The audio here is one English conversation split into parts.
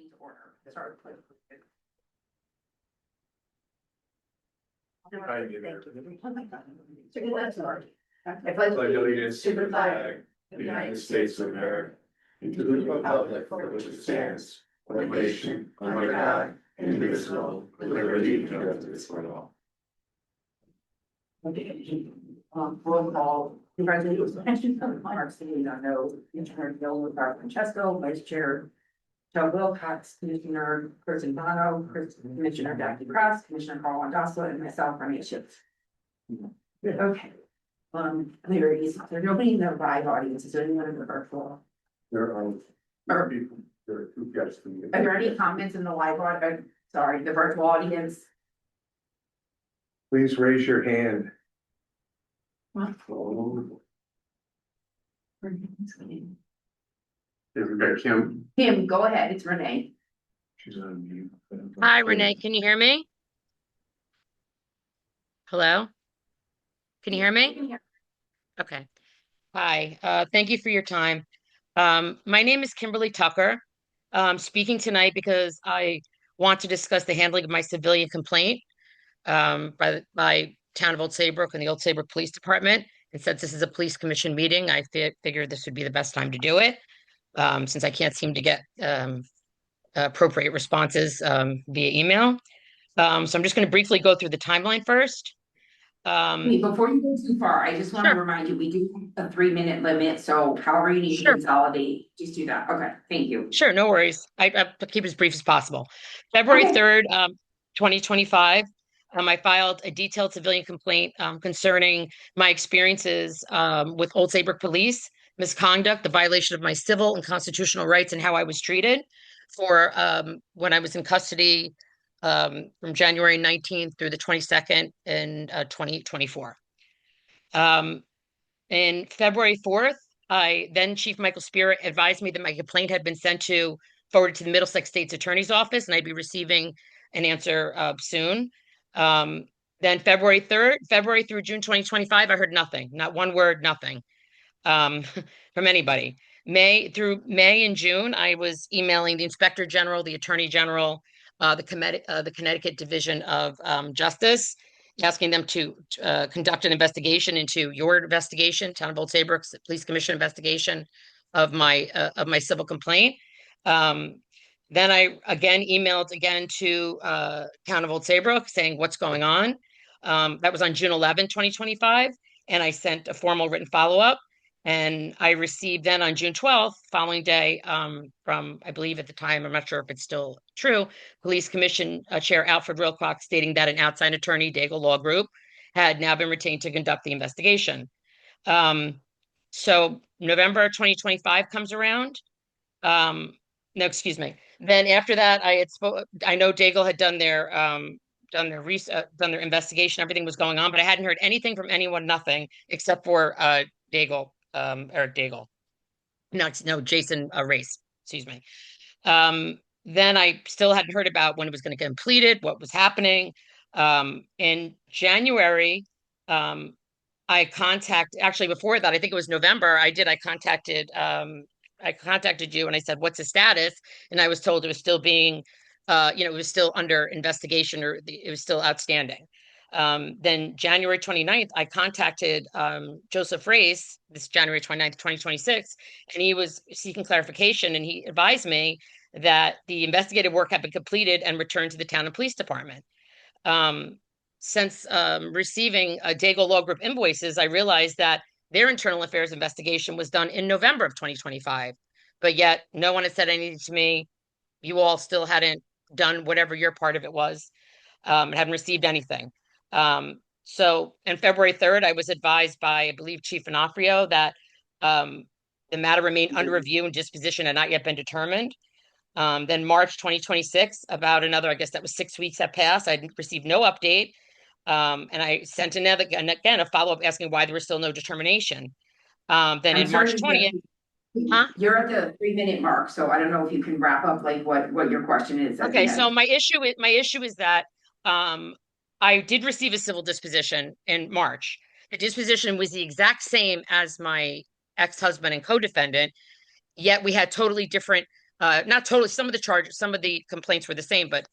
meeting to order. Start with. Thank you. I pledge Allegiance to the flag of the United States of America, and to the republic for which it stands, one nation, under God, indivisible, with liberty and justice for all. Roll call. Congratulations, Mark City, I know, Intern Bill Francesco, Vice Chair Joe Wilcox, Commissioner Chris Bono, Commissioner Jackie Cross, Commissioner Carl Andosla, and myself, Rania Ships. Okay. There's nobody in the live audience. Is there anyone in the virtual? There are people, there are two guests. Are there any comments in the live audience? Sorry, the virtual audience. Please raise your hand. Everybody, Kim, go ahead. It's Renee. she's on mute. Hi, Renee. Can you hear me? Hello? Can you hear me? Okay. Hi. Thank you for your time. My name is Kimberly Tucker. Speaking tonight because I want to discuss the handling of my civilian complaint by Town of Old Saybrook and the Old Saybrook Police Department. And since this is a police commission meeting, I figured this would be the best time to do it, since I can't seem to get appropriate responses via email. So I'm just going to briefly go through the timeline first. Wait, before you go too far, I just want to Sure. remind you, we do have a 3-minute limit, so however you need to Sure. consolidate, just do that. Okay, thank you. Sure, no worries. I keep it as brief as possible. February 3rd, 2025, I filed a detailed civilian complaint concerning my experiences with Old Saybrook Police, misconduct, the violation of my civil and constitutional rights, and how I was treated for when I was in custody from January 19th through the 22nd in 2024. And February 4th, then Chief Michael Spira advised me that my complaint had been forwarded to the Middlesex State's Attorney's Office, and I'd be receiving an answer soon. Then February through June 2025, I heard nothing, not one word, nothing from anybody. May and June, I was emailing the Inspector General, the Attorney General, the Connecticut Division of Justice, asking them to conduct an investigation into your investigation, Town of Old Saybrook's Police Commission investigation of my civil complaint. Then I emailed to Town of Old Saybrook saying what's going on. That was on June 11, 2025, and I sent a formal written follow-up. And I received then on June 12th, following day, from, I believe at the time, I'm not sure if it's still true, Police Commission Chair Alfred Wilcox stating that an outside attorney, Daigle Law Group, had now been retained to conduct the investigation. So November 2025 comes around. No, excuse me. Then after that, I know Daigle had done their investigation. Everything was going on, but I hadn't heard anything from anyone, nothing, except for Daigle. Jason Race, excuse me. Then I still hadn't heard about when it was going to get completed, what was happening. In January, actually before that, I think it was November, I contacted you and I said, what's the status? And I was told it was still being, it was still under investigation, or it was still outstanding. Then January 29th, I contacted Joseph Race, this January 29th, 2026, and he was seeking clarification, and he advised me that the investigative work had been completed and returned to the town and police department. Since receiving Daigle Law Group invoices, I realized that their internal affairs investigation was done in November of 2025, but yet no one had said anything to me. You all still hadn't done whatever your part of it was, and hadn't received anything. So on February 3rd, I was advised by, I believe, Chief Onofrio that the matter remained under review and disposition had not yet been determined. Then March 2026, about another, I guess that was 6 weeks have passed. I received no update. And I sent again a follow-up asking why there was still no determination. Then in March 20th, You're at the 3-minute mark, so I don't know if you can wrap up like what your question is. Okay, so my issue is that I did receive a civil disposition in March. The disposition was the exact same as my ex-husband and co-defendant, yet we had totally different not totally, some of the charges, some of the complaints were the same, but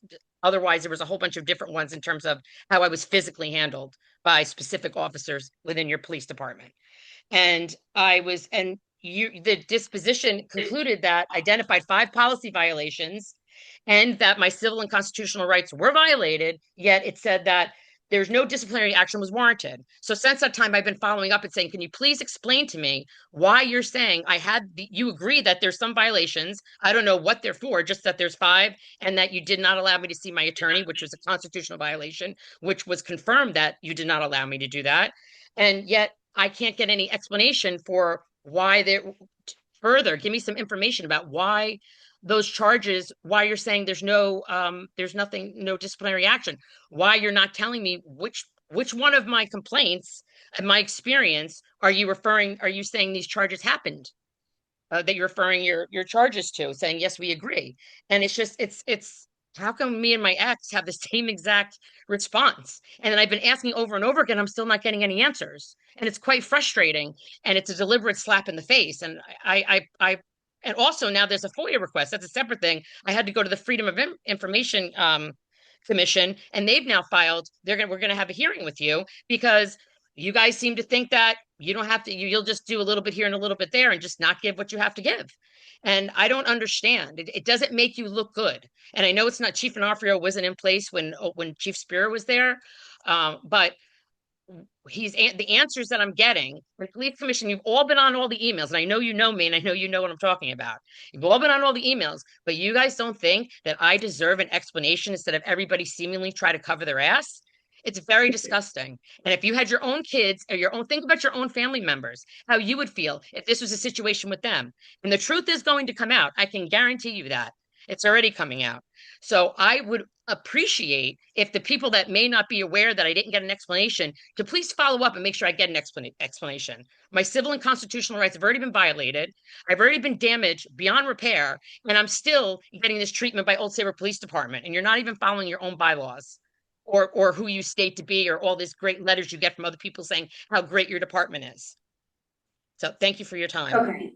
otherwise there was a whole bunch of different ones in terms of how I was physically handled by specific officers within your police department. And the disposition concluded that identified 5 policy violations and that my civil and constitutional rights were violated, yet it said that there's no disciplinary action was warranted. So since that time, I've been following up and saying, can you please explain to me why you're saying you agree that there's some violations. I don't know what they're for, just that there's 5, and that you did not allow me to see my attorney, which was a constitutional violation, which was confirmed that you did not allow me to do that. And yet I can't get any explanation for why they're further. Give me some information about why those charges, why you're saying there's nothing, no disciplinary action, why you're not telling me which one of my complaints and my experience are you saying these charges happened, that you're referring your charges to, saying yes, we agree. And it's just it's how come me and my ex have the same exact response? And then I've been asking over and over again, I'm still not getting any answers. And it's quite frustrating. And it's a deliberate slap in the face. And and also now there's a FOIA request. That's a separate thing. I had to go to the Freedom of Information Commission, and they've now filed. We're gonna have a hearing with you because you guys seem to think that you don't have to, you'll just do a little bit here and a little bit there and just not give what you have to give. And I don't understand. It doesn't make you look good. And I know it's not, Chief Onofrio wasn't in place when Chief Spira was there, but the answers that I'm getting from the police commission, you've all been on all the emails, and I know you know me, and I know you know what I'm talking about. You've all been on all the emails, but you guys don't think that I deserve an explanation instead of everybody seemingly try to cover their ass. It's very disgusting. And if you had your own kids or think about your own family members, how you would feel if this was a situation with them. And the truth is going to come out. I can guarantee you that. It's already coming out. So I would appreciate if the people that may not be aware that I didn't get an explanation to please follow up and make sure I get an explanation. My civil and constitutional rights have already been violated. I've already been damaged beyond repair, and I'm still getting this treatment by Old Saybrook Police Department. And you're not even following your own bylaws or who you state to be, or all these great letters you get from other people saying how great your department is. So thank you for your time. Okay.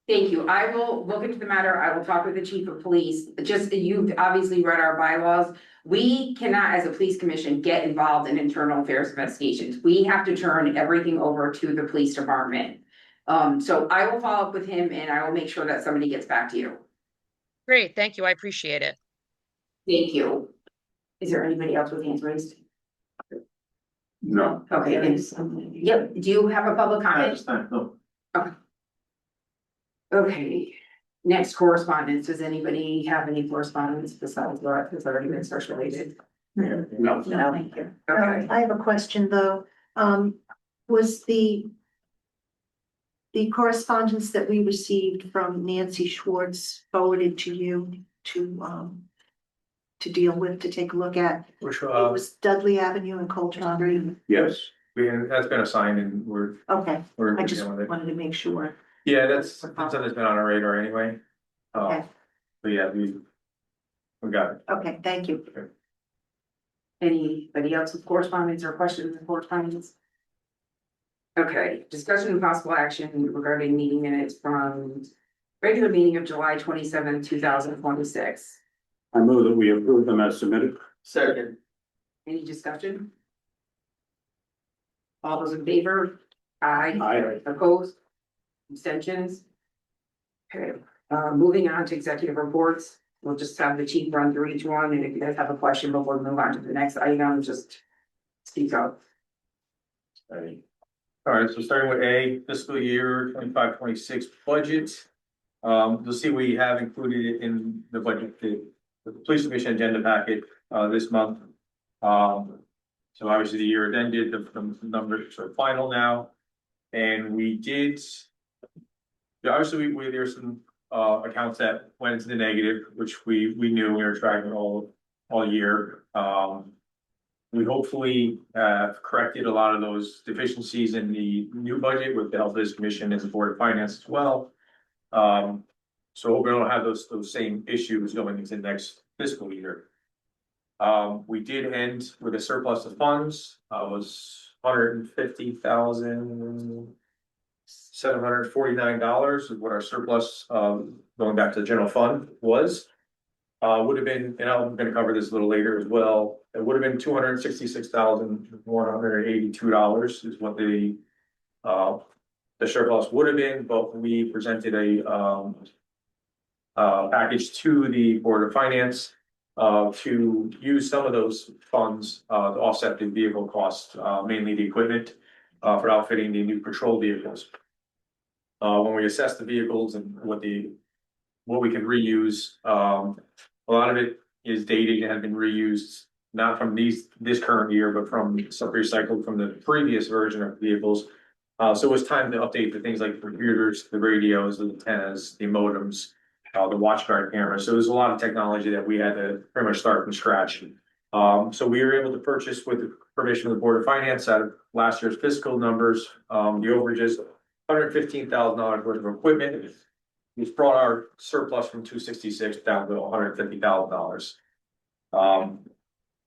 Thank you. I will look into the matter. I will talk with the chief of police. Just, you've obviously read our bylaws. We cannot, as a police commission, get involved in internal affairs investigations. We have to turn everything over to the police department. So I will follow up with him and I will make sure that somebody gets back to you. Great. Thank you. I appreciate it. Thank you. Is there anybody else with hands raised? No. Okay, yep. Do you have a public comment? No. Okay, next correspondence. Does anybody have any correspondence besides what has already been search related? No. No, thank you. Okay. I have a question though. Was the correspondence that we received from Nancy Schwartz forwarded to you to deal with, to take a look at? Which, It was Dudley Avenue and Coulter Street. Yes. that's been assigned and Okay, we're I just dealing with it. wanted to make sure. Yeah, that's something that's been on our radar anyway. Okay. But yeah, we got it. Okay, thank you. Anybody else with correspondence or questions in correspondence? Okay, discussion and possible action regarding meeting minutes from regular meeting of July 27, 2026. I move that we approve them as submitted. Second. Any discussion? All those in favor? Aye. Aye. Opposed? Abstentions? Okay, moving on to executive reports. We'll just have the chief run through each one, and if you guys have a question before we move on to the next item, just speak up. All right, so starting with A, fiscal year 25-26 budget. You'll see we have included it in the budget, the police commission agenda packet, this month. So obviously the year ended, the numbers are final now. And we did, obviously there's some accounts that went into the negative, which we knew we were tracking all year. We hopefully have corrected a lot of those deficiencies in the new budget with the help of this commission and the board of finance as well. So hope we don't have those same issues going into the next fiscal year. We did end with a surplus of funds, was $150,000 $749 is what our surplus, going back to the general fund was. Would have been, and I'm gonna cover this a little later as well, it would have been $266,182 is what the surplus would have been, but we presented a package to the Board of Finance to use some of those funds to offset the vehicle costs, mainly the equipment for outfitting the new patrol vehicles. When we assess the vehicles and what we can reuse, a lot of it is dated and had been reused, not from this current year, but from some recycled from the previous version of vehicles. So it was time to update the things like the computers, the radios, the antennas, the modems, the watch guard cameras. So there's a lot of technology that we had to pretty much start from scratch. So we were able to purchase with the permission of the Board of Finance out of last year's fiscal numbers, the overages, $115,000 worth of equipment. Which brought our surplus from 266 down to $150,000.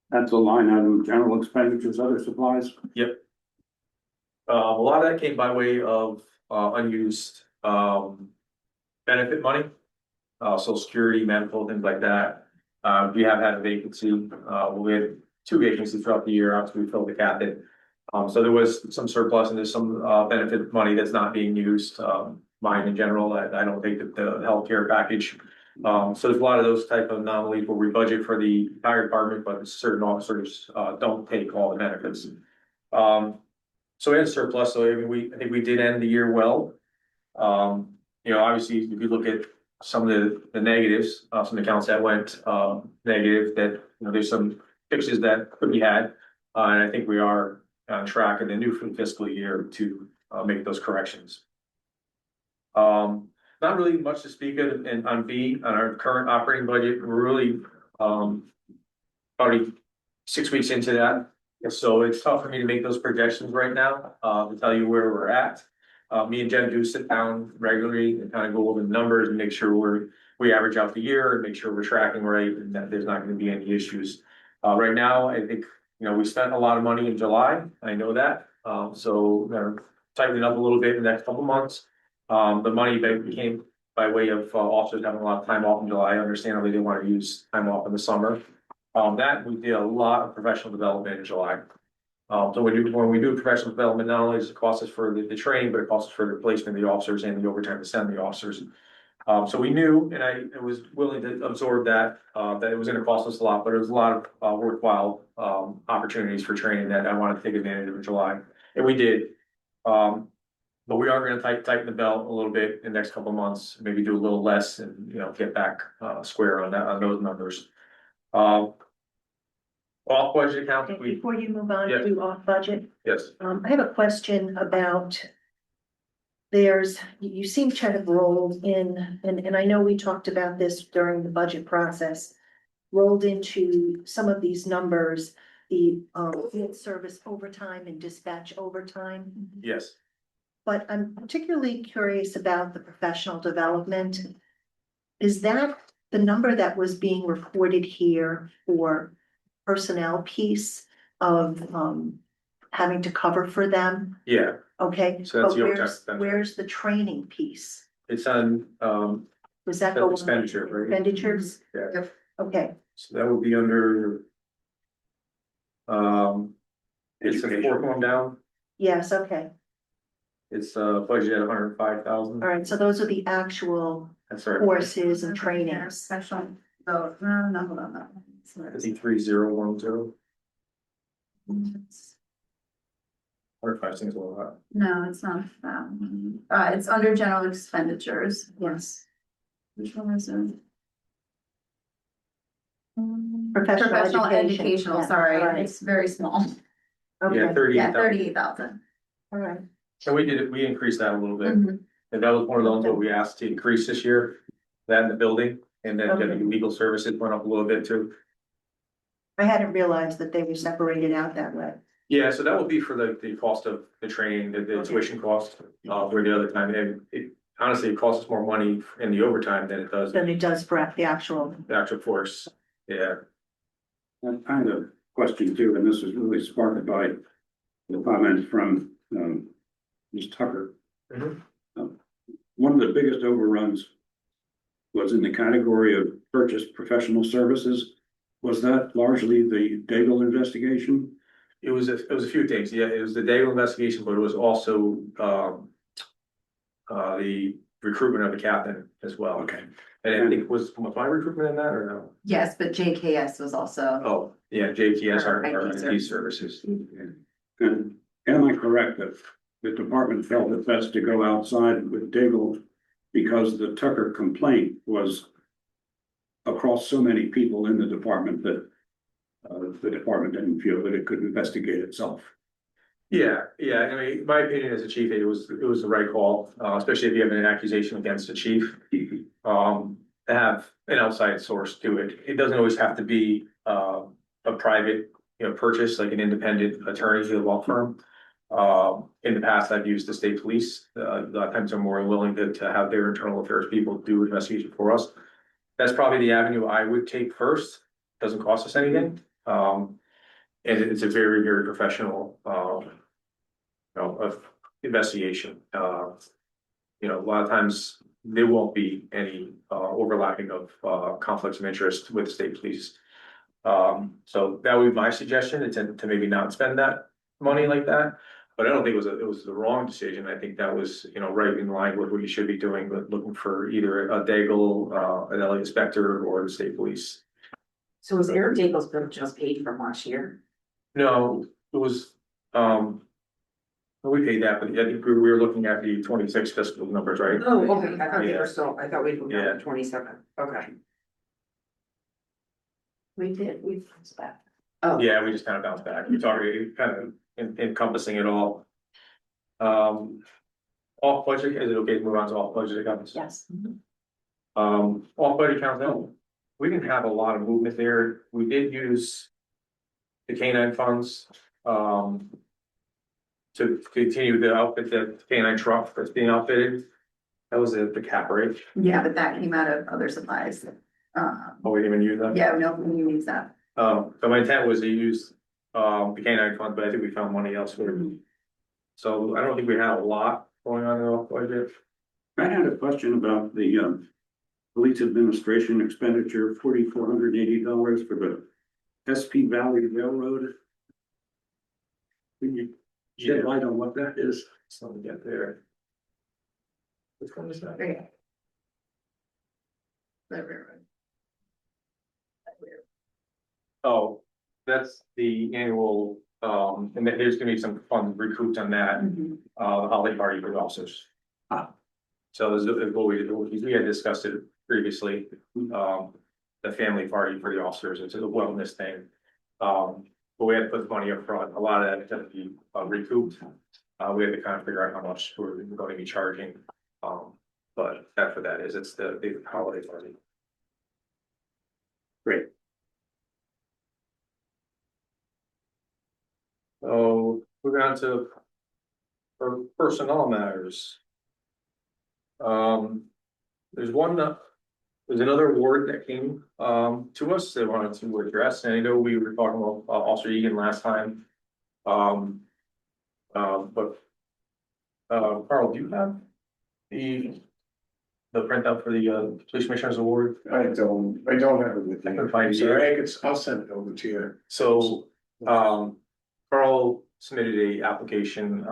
That's a line item, general expenditures, other supplies. Yep. A lot of that came by way of unused benefit money, Social Security, medical, things like that. We have had a vacancy. We had 2 vacancies throughout the year after we filled the cap in. So there was some surplus and there's some benefit money that's not being used. Mine in general, I don't think that the healthcare package. So there's a lot of those type of anomalies where we budget for the entire department, but certain officers don't take all the benefits. So we had a surplus, so I think we did end the year well. Obviously, if you look at some of the negatives, some accounts that went negative, that there's some fixes that could be had, and I think we are on track in the new fiscal year to make those corrections. Not really much to speak of on our current operating budget. We're really probably 6 weeks into that. So it's tough for me to make those projections right now, to tell you where we're at. Me and Jen do sit down regularly and kind of go over the numbers and make sure we average out the year and make sure we're tracking right and that there's not going to be any issues. Right now, I think, we spent a lot of money in July. I know that. So we're tightening up a little bit in the next couple months. The money came by way of officers having a lot of time off in July. Understandably, they want to use time off in the summer. That we did a lot of professional development in July. So when we do professional development, not only does it cost us for the training, but it costs us for the placement of the officers and the overtime to send the officers. So we knew, and I was willing to absorb that it was going to cost us a lot, but it was a lot of worthwhile opportunities for training that I wanted to take advantage of in July, and we did. But we are going to tighten the belt a little bit in the next couple of months, maybe do a little less, and get back square on those numbers. Off budget account. Before you move on Yeah. to off budget, Yes. I have a question about. You seem to have rolled in, and I know we talked about this during the budget process. Rolled into some of these numbers, the field service overtime and dispatch overtime. Yes. But I'm particularly curious about the professional development. Is that the number that was being reported here for personnel piece of having to cover for them? Yeah. Okay, So that's but the overtime. where's the training piece? It's on Was that go on expenditure, right? expenditures? Yeah. Okay, So that would be under. It's the fourth one down. yes, okay, It's budget at 105,000. all right, so those are the actual That's right. courses and trainings. Special, no, hold on, no. I think 3010. 105 seems a little high. No, it's not that one. It's under general expenditures. Yes. Which one is it? Professional education. Educational, Yeah, sorry, all right. it's very small. Yeah, Okay, 38,000. Yeah, 38,000. all right, So we increased that a little bit. Mhm. And that was one of those what we asked to increase this year, that in the building, and then Okay. the legal services went up a little bit too. I hadn't realized that they were separated out that way. Yeah, so that would be for the cost of the training, the tuition cost, for the other time, and it honestly, it costs us more money in the overtime than it does Than it does for the actual. the actual force, yeah. That kind of question too, and this was really sparked by the comment from Ms. Tucker. Mhm. One of the biggest overruns was in the category of purchase professional services. Was that largely the Daigle investigation? It was a few things. Yeah, it was the Dagle investigation, but it was also, the recruitment of the captain as well. Okay. And I think was my recruitment in that or no? Yes, but JKS was also, Oh, yeah, JTS, our IT IT services. And am I correct that the department felt it best to go outside with Daigle because the Tucker complaint was across so many people in the department that the department didn't feel that it could investigate itself? Yeah, I mean, my opinion as a chief, it was the right call, especially if you have an accusation against the chief. To have an outside source do it. It doesn't always have to be a private, purchase, like an independent attorney to the law firm. In the past, I've used the state police. A lot of times they're more willing to have their internal affairs people do investigation for us. That's probably the avenue I would take first. Doesn't cost us anything. And it's a very, very professional, of investigation. A lot of times there won't be any overlapping of conflicts of interest with the state police. So that would be my suggestion, to maybe not spend that money like that. But I don't think it was the wrong decision. I think that was, right in line with what you should be doing, but looking for either a Daigle, an LA inspector or the state police. So was Eric Daigle's bill just paid from last year? No, it was, we paid that, but I think we were looking at the 26 fiscal numbers, right? Oh, okay, I thought they Yeah. were still, I thought we'd moved on Yeah. to 27, okay. we fixed that. Oh. Yeah, we just kind of bounced back. It's already kind of encompassing it all. Off budget, is it okay to move on to off budget accounts? Yes. Off budget accounts, no, we didn't have a lot of movement there. We did use the canine funds, to continue the outfit, the canine truck that's being outfitted. That was the cap rate. Yeah, but that came out of other supplies. Oh, we didn't even use that? Yeah, no, we use that. So my intent was to use, the canine fund, but I think we found money elsewhere. So I don't think we had a lot going on in the off budget. I had a question about the police administration expenditure, $4,480 for the SP Valley Railroad. Can you shed light on what that is? So we get there. Which one is that? Okay. The railroad. Oh, that's the annual, and then there's gonna be some fun recouped on that, Mhm. the holiday party for the officers. So this what we had discussed it previously, the family party for the officers, it's a wellness thing. But we had to put the money up front, a lot of that is gonna be recouped. We had to kind of figure out how much we're going to be charging, but that's what that is, it's the holiday party. Great. So we're on to personnel matters. There's another award that came to us they wanted to address, and I know we were talking about Officer Egan last time. But Carl, do you have the printout for the police commissioners award? I don't have it with I me. can find it Sorry, here. I'll send it over to you. So, Carl submitted a application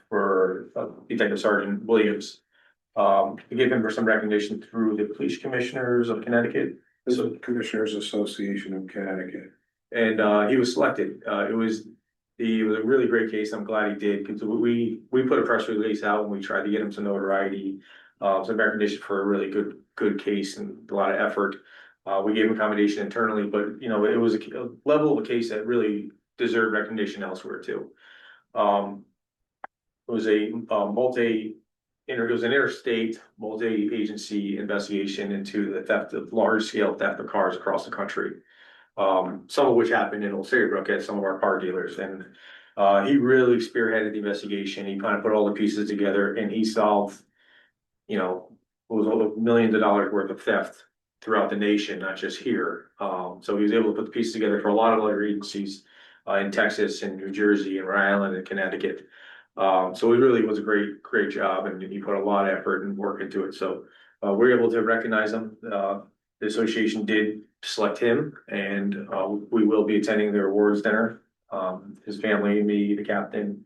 for Detective Sergeant Williams. We gave him for some recognition through the Police Commissioners of Connecticut. This is the Commissioners Association of Connecticut. And he was selected. It was a really great case. I'm glad he did, because we put a press release out and we tried to get him some notoriety, some recognition for a really good case and a lot of effort. We gave him accommodation internally, but it was a level of a case that really deserved recognition elsewhere too. It was it was an interstate multi-agency investigation into the large-scale theft of cars across the country. Some of which happened in Old Saybrook at some of our car dealers, and he really spearheaded the investigation. He kind of put all the pieces together and he solved, it was all the millions of dollars worth of theft throughout the nation, not just here. So he was able to put the pieces together for a lot of other agencies in Texas and New Jersey and Rhode Island and Connecticut. So it really was a great job, and he put a lot of effort and work into it, so we're able to recognize him. The association did select him, and we will be attending their awards dinner. His family, me, the captain,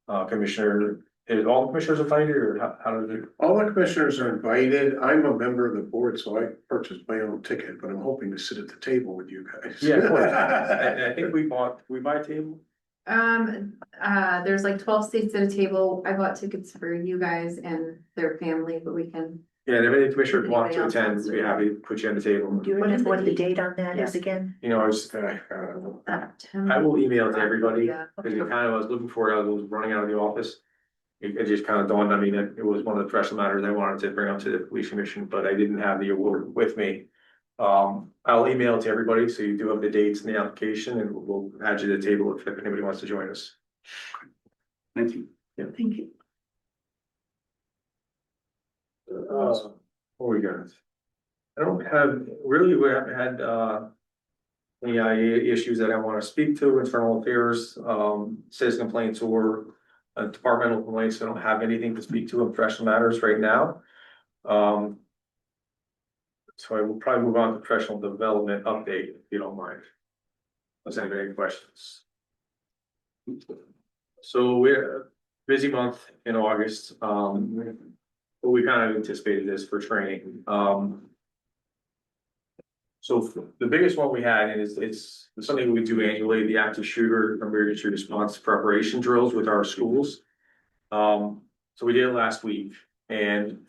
commissioner, all the commissioners invited, or how did it? All the commissioners are invited. I'm a member of the board, so I purchased my own ticket, but I'm hoping to sit at the table with you guys. Yeah, of course. I think we buy a table. There's like 12 seats at a table. I bought tickets for you guys and their family, but we can. Yeah, and if any commissioner wants to Anybody else attend, wants we'd be to? happy to put you on the table. Do you What is remember what the the date? date on that is again? You know, I was, I will email it to everybody, Yeah. because it kind of, I was looking for it, I was running out of the office. It just kind of dawned on me that it was one of the professional matters I wanted to bring up to the police commission, but I didn't have the award with me. I'll email it to everybody, so you do have the dates and the application, and we'll add you to the table if anybody wants to join us. Thank you. Thank you. What we got? I don't have, really, we haven't had, any issues that I want to speak to, internal affairs, citizen complaints or departmental complaints. I don't have anything to speak to in professional matters right now. So I will probably move on to professional development update, if you don't mind. Does anybody have any questions? So we're a busy month in August, but we kind of anticipated this for training. So the biggest one we had, and it's something we do annually, the active shooter emergency response preparation drills with our schools. So we did it last week, and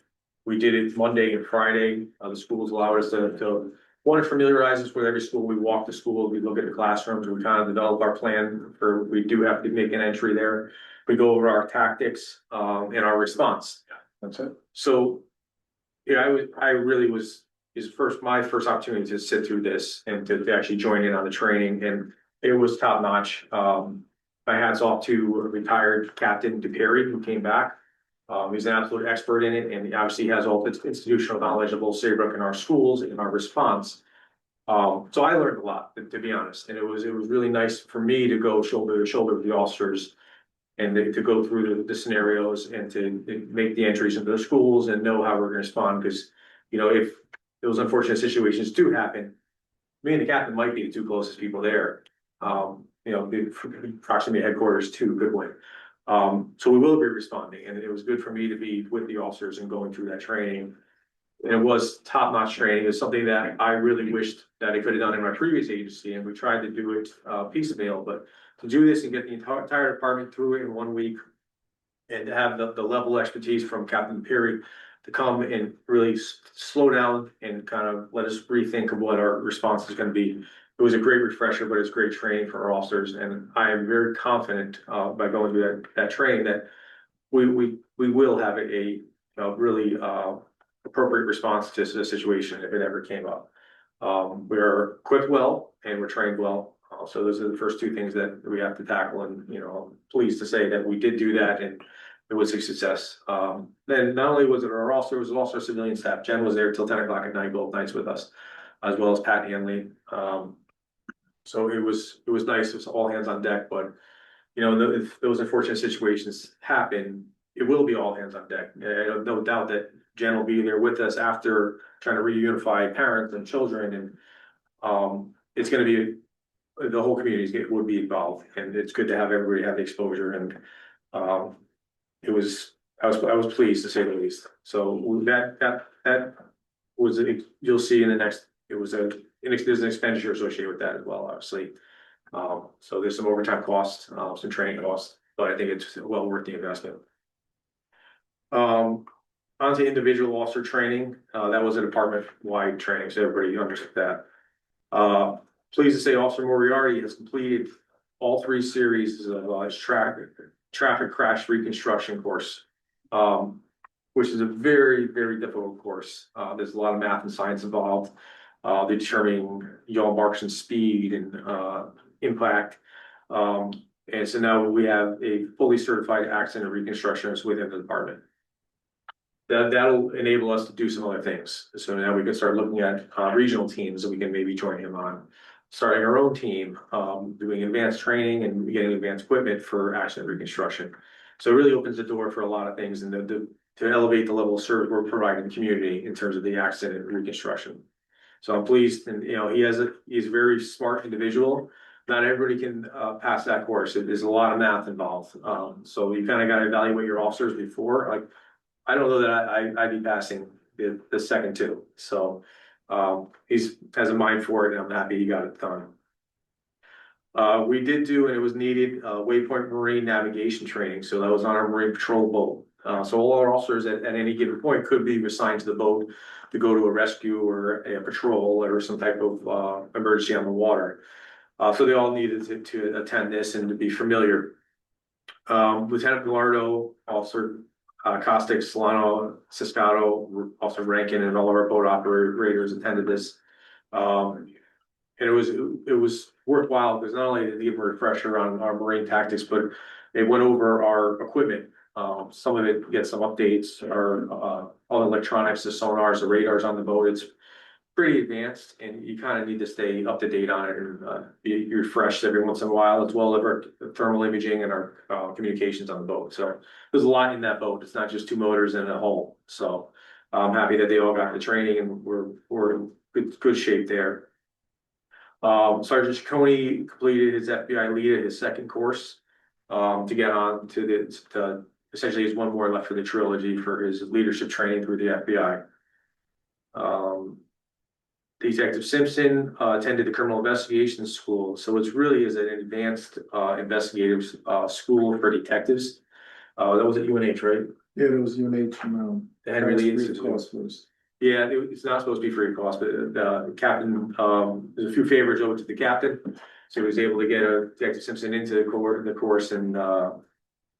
we did it Monday and Friday. The schools allowed us to want to familiarize us with every school. We walk the school, we look at the classrooms, we kind of develop our plan for, we do have to make an entry there. We go over our tactics, and our response. That's it. So, yeah, I really was, my first opportunity to sit through this and to actually join in on the training, and it was top notch. My hats off to a retired Captain DePerry who came back. He's an absolute expert in it, and he obviously has all the institutional knowledge of both Saybrook and our schools and our response. So I learned a lot, to be honest, and it was really nice for me to go shoulder to shoulder with the officers and to go through the scenarios and to make the entries into the schools and know how we're gonna respond, because, you know, if those unfortunate situations do happen, me and the captain might be the two closest people there. You know, the proximity headquarters to Goodwin. So we will be responding, and it was good for me to be with the officers and going through that training. And it was top-notch training. It's something that I really wished that I could have done in my previous agency, and we tried to do it piecemeal, but to do this and get the entire department through it in 1 week and to have the level of expertise from Captain Perry to come and really slow down and kind of let us rethink of what our response is going to be. It was a great refresher, but it's great training for our officers, and I am very confident by going through that training that we will have a really appropriate response to the situation if it ever came up. We're equipped well and we're trained well. So those are the first two things that we have to tackle, and, you know, I'm pleased to say that we did do that and it was a success. Then not only was it our officer, it was also our civilian staff. Jen was there till 10 o'clock at night, both nights with us, as well as Pat Hanley. So it was nice. It was all hands on deck, but, you know, if those unfortunate situations happen, it will be all hands on deck. I have no doubt that Jen will be there with us after trying to reunify parents and children, and it's going to be, the whole community would be involved, and it's good to have everybody have the exposure, and it was, I was pleased, to say the least. So that was, you'll see in the next, there's an expenditure associated with that as well, obviously. So there's some overtime costs, some training costs, but I think it's well worth the investment. Onto individual officer training, that was a department-wide training, so everybody understood that. Pleased to say Officer Moriarty has completed all 3 series of traffic crash reconstruction course, which is a very, very difficult course. There's a lot of math and science involved, determining yaw marks and speed and impact. And so now we have a fully certified accident reconstructionist within the department. That'll enable us to do some other things. So now we can start looking at regional teams that we can maybe join him on. Starting our own team, doing advanced training and getting advanced equipment for accident reconstruction. So it really opens the door for a lot of things and to elevate the level of service we're providing the community in terms of the accident reconstruction. So I'm pleased, and he's a very smart individual. Not everybody can pass that course. There's a lot of math involved. So you kind of got to evaluate your officers before. Like, I don't know that I'd be passing the second two. So he's has a mind for it, and I'm happy he got it done. We did do, and it was needed, Waypoint Marine navigation training. So that was on our Marine Patrol boat. So all our officers at any given point could be assigned to the boat to go to a rescue or a patrol or some type of emergency on the water. So they all needed to attend this and to be familiar. Lieutenant Gallardo, Officer Costick, Solano, Ciscato, Officer Rankin, and all of our boat operators attended this. And it was worthwhile because not only did they give a refresher on our marine tactics, but they went over our equipment. Some of it gets some updates, or all the electronics, the sonars, the radars on the boat. It's pretty advanced, and you kind of need to stay up to date on it and be refreshed every once in a while, as well as our thermal imaging and our communications on the boat. So there's a lot in that boat. It's not just two motors and a hull. So I'm happy that they all got the training and we're in good shape there. Sergeant Ciccone completed his FBI lead at his second course to get on to essentially he's one more left for the trilogy for his leadership training through the FBI. Detective Simpson attended the criminal investigation school, so it's really is an advanced investigative school for detectives. That was at UNH, right? Yeah, it was UNH. The Henry Lee Institute. Cost first. Yeah, it's not supposed to be free of cost, but the captain, there's a few favors owed to the captain. So he was able to get Detective Simpson into the course, and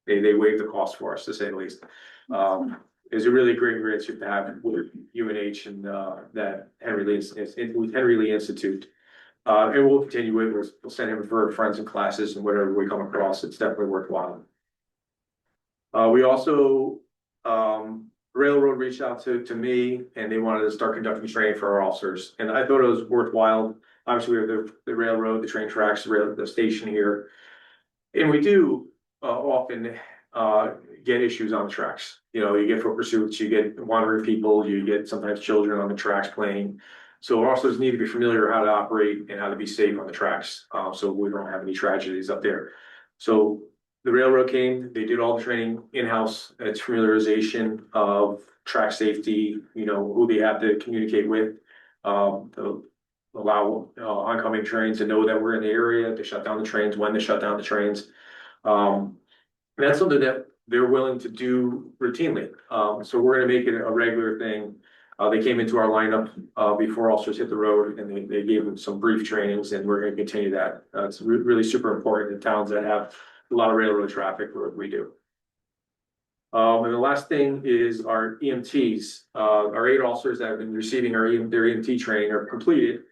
they waived the cost for us, to say the least. It was a really great relationship to have with UNH and that Henry Lee Institute. And we'll continue it. We'll send him for friends and classes and whatever we come across. It's definitely worthwhile. We also Railroad reached out to me, and they wanted to start conducting training for our officers, and I thought it was worthwhile. Obviously, we have the railroad, the train tracks, the station here, and we do often get issues on the tracks. You get foot pursuits, you get wandering people, you get sometimes children on the tracks playing. So our officers need to be familiar how to operate and how to be safe on the tracks, so we don't have any tragedies up there. So the railroad came, they did all the training in-house. It's familiarization of track safety, who they have to communicate with, to allow oncoming trains to know that we're in the area, to shut down the trains, when to shut down the trains. That's something that they're willing to do routinely. So we're gonna make it a regular thing. They came into our lineup before officers hit the road, and they gave them some brief trainings, and we're gonna continue that. It's really super important in towns that have a lot of railroad traffic, where we do. And the last thing is our EMTs. Our 8 officers that have been receiving their EMT training are completed.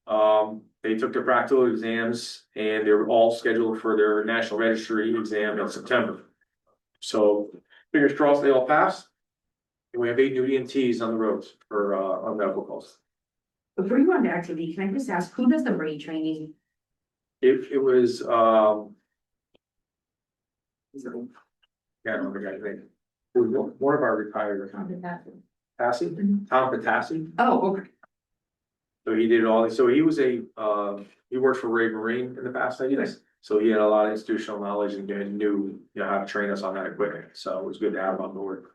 They took their practical exams, and they're all scheduled for their national registry exam in September. So fingers crossed they all pass. And we have 8 new EMTs on the roads for on medical calls. Before you go on to activity, can I just ask, who does the Marine training? It was yeah, I don't know the guy's name. It was one of our retired Passy, Tom Patassi. Oh, okay. So he did all, so he was he worked for Ray Marine in the past, I guess. So he had a lot of institutional knowledge and knew, how to train us on that equipment. So it was good to have him on board.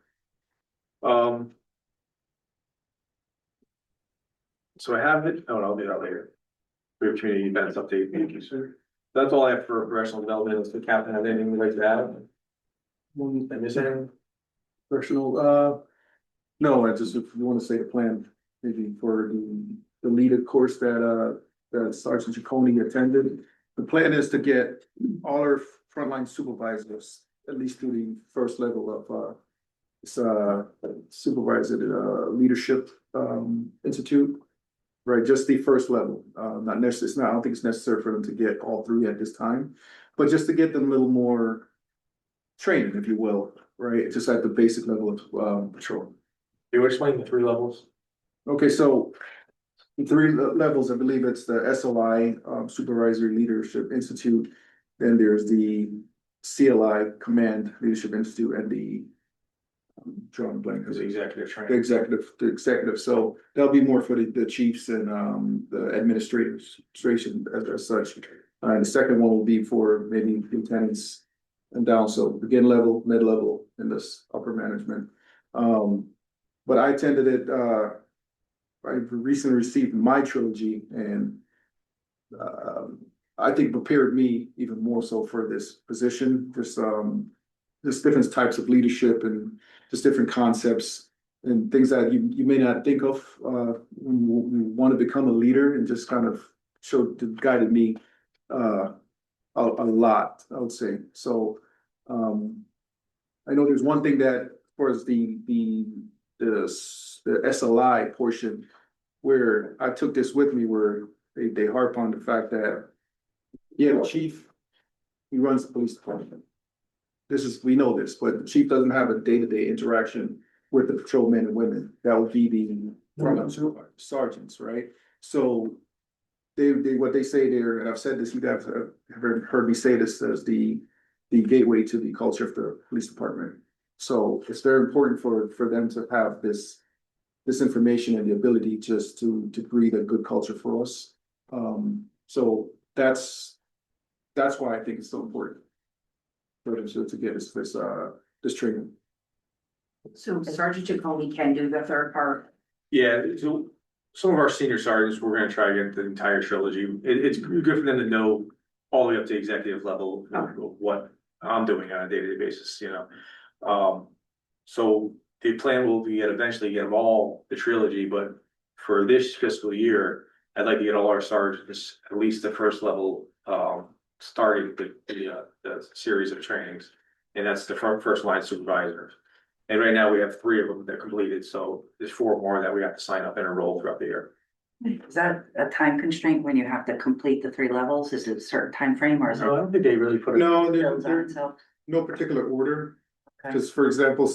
So I have it, I'll do that later. We have community events update. Thank you, sir. That's all I have for professional development. If the captain has anything you'd like to add? I miss anything? Personal, no, I just, if you want to say the plan, maybe for the leader course that Sergeant Ciccone attended. The plan is to get all our frontline supervisors, at least through the first level of supervisor leadership institute. Right, just the first level, not necessarily, it's not, I don't think it's necessary for them to get all 3 at this time, but just to get them a little more training, if you will, right, just at the basic level of patrol. You explain the 3 levels? Okay, so the 3 levels, I believe it's the SLI, Supervisory Leadership Institute, then there's the CLI Command Leadership Institute and the drawing a blank. As the executive The training. executive, so that'll be more for the chiefs and the administration as such. The second one will be for maybe lieutenants and down, so begin level, mid-level, and this upper management. But I attended it, I recently received my trilogy and I think prepared me even more so for this position, just different types of leadership and just different concepts and things that you may not think of, when you want to become a leader, and just kind of guided me, a lot, I would say. So, I know there's one thing that, as far as the SLI portion, where I took this with me, where they harp on the fact that, yeah, the chief, he runs the police department. We know this, but the chief doesn't have a day-to-day interaction with the patrolmen and women. That would be the sergeants, right? So what they say there, and I've said this, you guys have heard me say this, as the gateway to the culture of the police department. So it's very important for them to have this information and the ability just to breathe a good culture for us. So that's why I think it's so important for them to get this training. So Sergeant Chaconi can do the third part. Yeah, so some of our senior sergeants, we're gonna try to get the entire trilogy. It's good for them to know all the way up to executive level of what I'm doing on a day-to-day basis, you know. So the plan will be to eventually get them all the trilogy, but for this fiscal year, I'd like to get all our sergeants at least the first level, starting the series of trainings. And that's the first line supervisors. And right now we have 3 of them that completed, so there's 4 more that we have to sign up and enroll throughout the year. Is that a time constraint when you have to complete the 3 levels? Is it a certain time frame, or is it? No, I don't think they really put it. No, builds on there's itself? no particular order. Okay. Because, for example,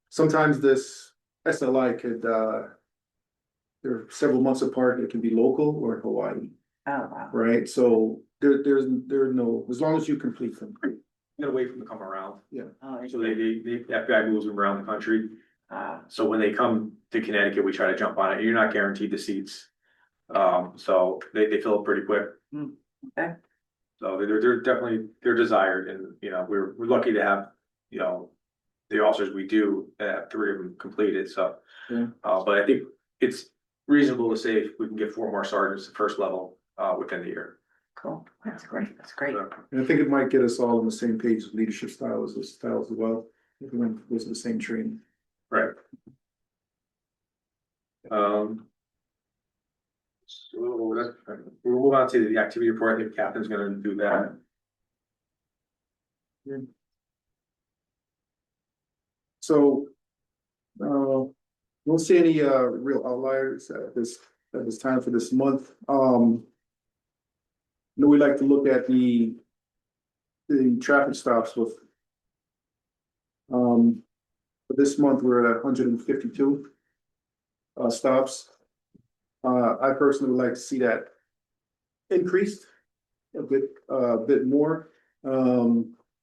sometimes this SLI could, they're several months apart. It can be local or in Hawaii, Oh, wow. right? So there's no, as long as you complete them. Gotta wait for them to come around. Oh, So they FBI moves them around the country. So when they come to Connecticut, we try to jump on it. You're not guaranteed the seats. So they fill up pretty quick. okay. So they're definitely, they're desired, and, you know, we're lucky to have, you know, the officers we do, 3 of them completed, so. Yeah. But I think it's reasonable to say if we can get 4 more sergeants at first level, within the year. Cool. That's great. That's great. And I think it might get us all on the same page with leadership styles as well. Everyone goes to the same training. Right. So we'll move on to the activity report. I think Catherine's gonna do that. So, we'll see any real outliers at this time for this month. We like to look at the traffic stops with. For this month, we're at 152 stops. I personally would like to see that increased a bit more.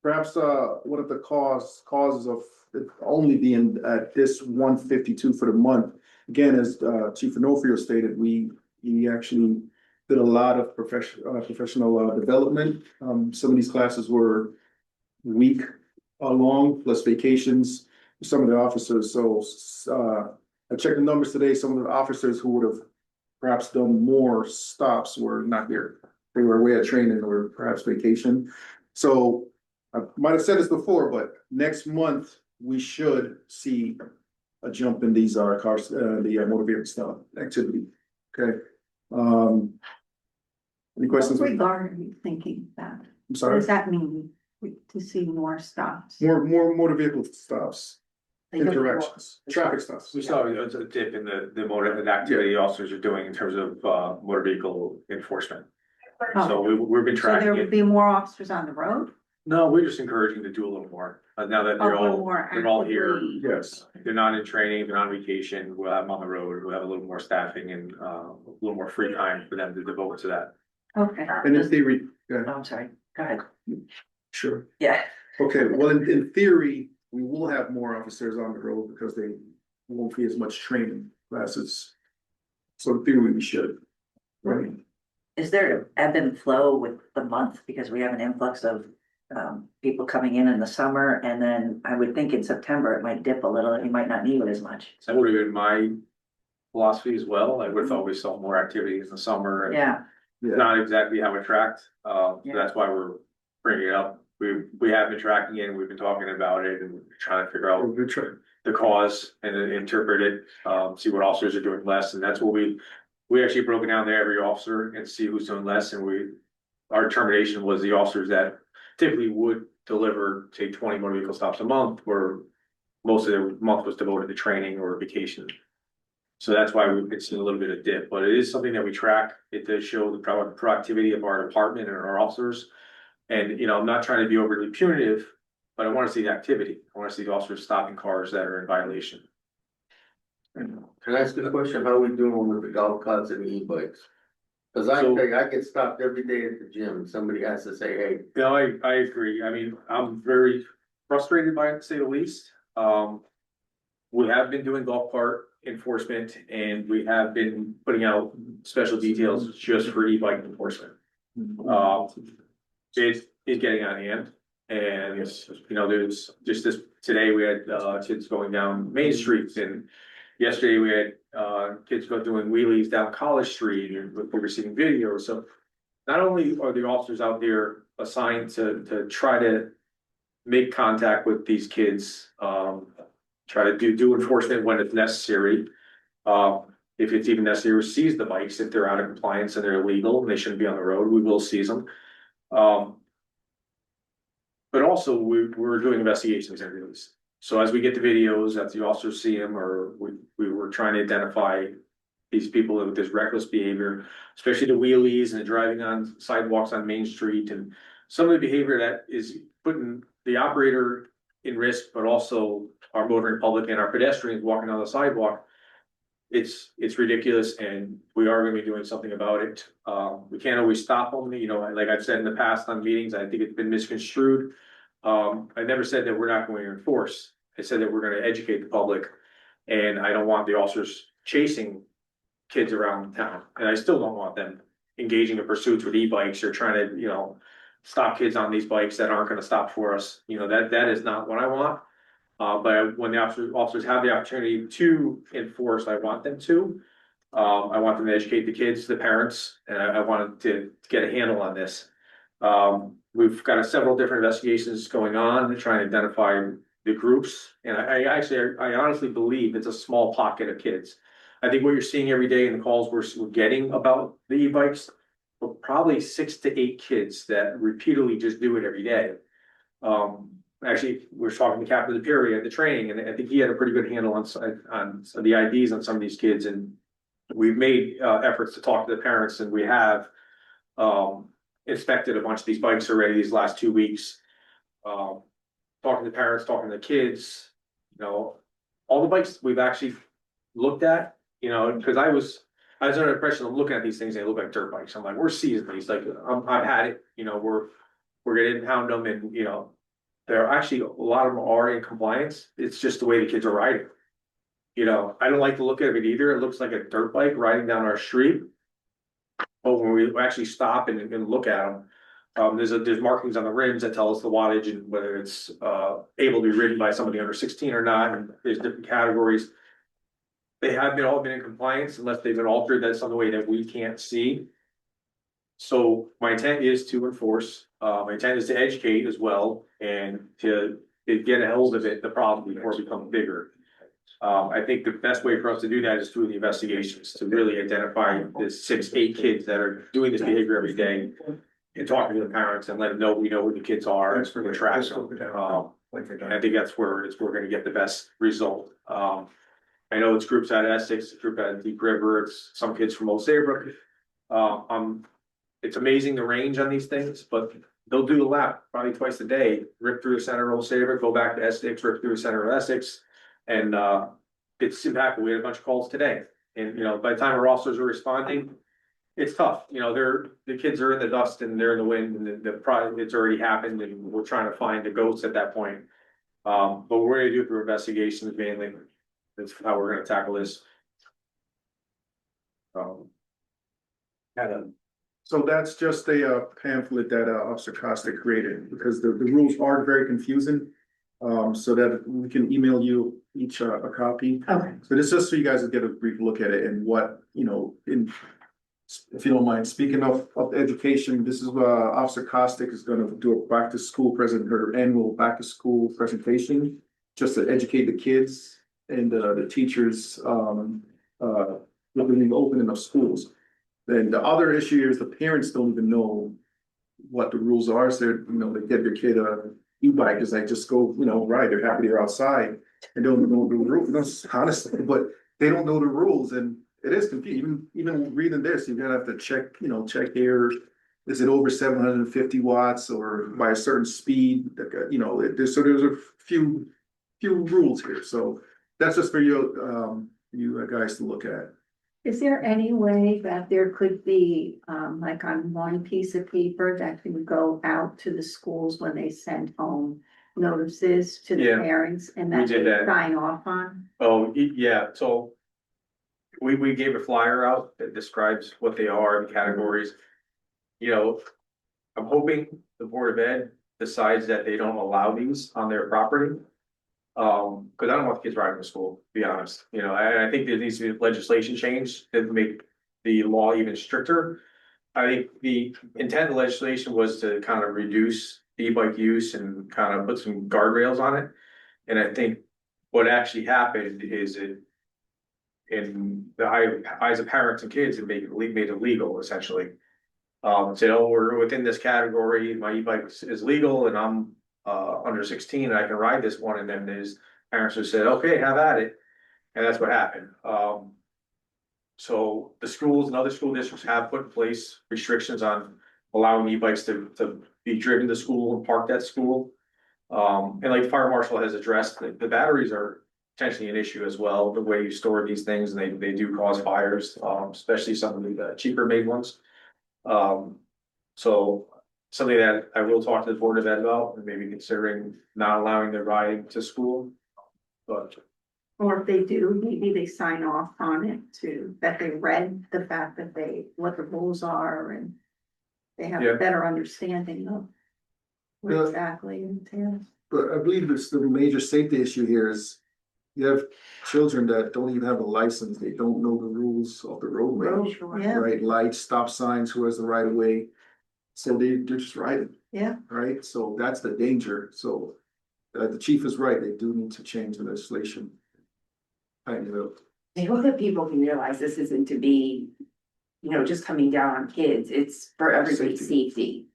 Perhaps one of the causes of it only being at this 152 for the month. Again, as Chief Onofrio stated, we actually did a lot of professional development. Some of these classes were week long, plus vacations, some of the officers. So I checked the numbers today. Some of the officers who would have perhaps done more stops were not here. They were away at training or perhaps vacation. So I might have said this before, but next month we should see a jump in these cars, the motor vehicle stop activity. Okay. Any questions? What regard are you thinking that? I'm What sorry. does that mean, to see more stops? More motor vehicle stops, interactions, traffic stops. We saw a dip in the motor activity officers are doing in terms of motor vehicle enforcement. So we've been So tracking there it. would be more officers on the road? No, we're just encouraging to do a little more. Now that they're all here. actively- Yes. They're not in training, they're on vacation, we'll have them on the road, we'll have a little more staffing and a little more free time for them to devote to that. Okay. And if they Oh, I'm sorry. Go ahead. sure. Yeah. Okay, well, in theory, we will have more officers on the road because they won't be as much training classes. So in theory, we should. Right. Is there ebb and flow with the month, because we have an influx of people coming in the summer, and then I would think in September it might dip a little, and you might not need it as much. That would have been my philosophy as well. I would have thought we saw more activity in the summer. And Yeah, It's not exactly how it tracked, Yeah. that's why we're bringing it up. We have been tracking it, and we've been talking about it and trying to figure out We're trying. the cause and then interpret it, see what officers are doing less, and that's what we actually broke it down to every officer and see who's doing less, and our determination was the officers that typically would deliver, say, 20 motor vehicle stops a month, where most of the month was devoted to training or vacation. So that's why we've been seeing a little bit of dip, but it is something that we track. It does show the productivity of our department and our officers. And, I'm not trying to be overly punitive, but I want to see the activity. I want to see the officers stopping cars that are in violation. Can I ask you a question? How we doing with the golf carts and the e-bikes? Cause I So- tell you, I get stopped every day at the gym and somebody has to say, hey, No, I agree. I mean, I'm very frustrated by it, to say the least. We have been doing golf cart enforcement, and we have been putting out special details just for e-bike enforcement. It is getting out of hand, and there's just today we had kids going down Main Street, and yesterday we had kids doing wheelies down College Street, and we were seeing videos. So not only are the officers out there assigned to try to make contact with these kids, try to do enforcement when it's necessary. If it's even necessary, seize the bikes if they're out of compliance and they're illegal and they shouldn't be on the road, we will seize them. But also we're doing investigations every week. So as we get the videos, as the officers see them, or we were trying to identify these people with this reckless behavior, especially the wheelies and the driving on sidewalks on Main Street, and some of the behavior that is putting the operator in risk, but also our motoring public and our pedestrians walking on the sidewalk. It's ridiculous, and we are gonna be doing something about it. We can't always stop them, like I've said in the past on meetings, I think it's been misconstrued. I never said that we're not going to enforce. I said that we're gonna educate the public, and I don't want the officers chasing kids around town, and I still don't want them engaging in pursuits with e-bikes or trying to, stop kids on these bikes that aren't gonna stop for us. That is not what I want. But when the officers have the opportunity to enforce, I want them to. I want them to educate the kids, the parents, and I want to get a handle on this. We've got several different investigations going on to try and identify the groups. And I honestly believe it's a small pocket of kids. I think what you're seeing every day in the calls we're getting about the e-bikes, are probably 6 to 8 kids that repeatedly just do it every day. Actually, we were talking to Captain Superior at the training, and I think he had a pretty good handle on the IDs on some of these kids, and we've made efforts to talk to the parents, and we have inspected a bunch of these bikes already these last 2 weeks. Talking to parents, talking to kids, all the bikes we've actually looked at, because I was under the impression of looking at these things, they look like dirt bikes. I'm like, we're seizing these, like I've had it, we're gonna impound them, and they're actually, a lot of them are in compliance. It's just the way the kids are riding. I don't like the look of it either. It looks like a dirt bike riding down our street. But when we actually stop and look at them, there's markings on the rims that tell us the wattage and whether it's able to be ridden by somebody under 16 or not. And there's different categories. They have all been in compliance unless they've been altered. That's some way that we can't see. So my intent is to enforce. My intent is to educate as well, and to get a hold of it, the problem before it becomes bigger. I think the best way for us to do that is through the investigations, to really identify the 6, 8 kids that are doing this behavior every day, and talking to the parents and let them know we know where the kids are and we're tracking them. And I think that's where we're gonna get the best result. I know it's groups out of Essex, a group out of Deep River, it's some kids from Old Saybrook. It's amazing the range on these things, but they'll do a lap probably twice a day, rip through the center of Old Saybrook, go back to Essex, rip through the center of Essex. And it's impactful. We had a bunch of calls today, and by the time our officers are responding, it's tough, you know, the kids are in the dust and they're in the wind and it's already happened and we're trying to find the ghosts at that point. But we're gonna do it through investigations mainly. That's how we're gonna tackle this. Kind of, So that's just a pamphlet that Officer Costa created, because the rules are very confusing. So that we can email you each a copy. Okay. So this is just so you guys will get a brief look at it and what, you know, if you don't mind, speaking of education, this is Officer Costick is gonna do a back to school her annual back to school presentation. Just to educate the kids and the teachers within the opening of schools. Then the other issue here is the parents don't even know what the rules are, so they're, you know, they get their kid a e-bike, is like, just go, you know, ride, they're happy they're outside. And don't know the rules, honestly, but they don't know the rules, and it is confusing, even reading this, you're gonna have to check, you know, check here. Is it over 750 watts or by a certain speed, you know, there's a few rules here, so that's just for you, you guys to look at. Is there any way that there could be, like on one piece of paper that can go out to the schools when they send home notices to the Yeah, parents and we that did they that. sign off on? oh, yeah, so. We gave a flyer out that describes what they are, the categories. You know, I'm hoping the Board of Ed decides that they don't allow these on their property. Cause I don't want the kids riding to school, to be honest, you know, I think there needs to be legislation change to make the law even stricter. I think the intent of the legislation was to kind of reduce e-bike use and kind of put some guardrails on it. And I think what actually happened is in the eyes of parents and kids, it made it legal essentially. So oh, we're within this category, my e-bike is legal and I'm under 16 and I can ride this one, and then there's parents who said, okay, have at it. And that's what happened. So the schools and other school districts have put in place restrictions on allowing e-bikes to be driven to school and parked at school. And like the fire marshal has addressed, the batteries are potentially an issue as well, the way you store these things, and they do cause fires, especially some of the cheaper made ones. So something that I will talk to the Board of Ed about, and maybe considering not allowing their riding to school. But Or if they do, maybe they sign off on it too, that they read the fact that what the rules are and they have Yeah. a better understanding of what Yeah. exactly entails. But I believe it's the major safety issue here is you have children that don't even have a license, they don't know the rules of the roadway. Yeah, Right, lights, stop signs, who has the right of way. So they're just riding, yeah. right? So that's the danger. So the chief is right, they do need to change the legislation. Tighten it up. I hope that people can realize this isn't to be, you know, just coming down on kids, it's for everybody's safety.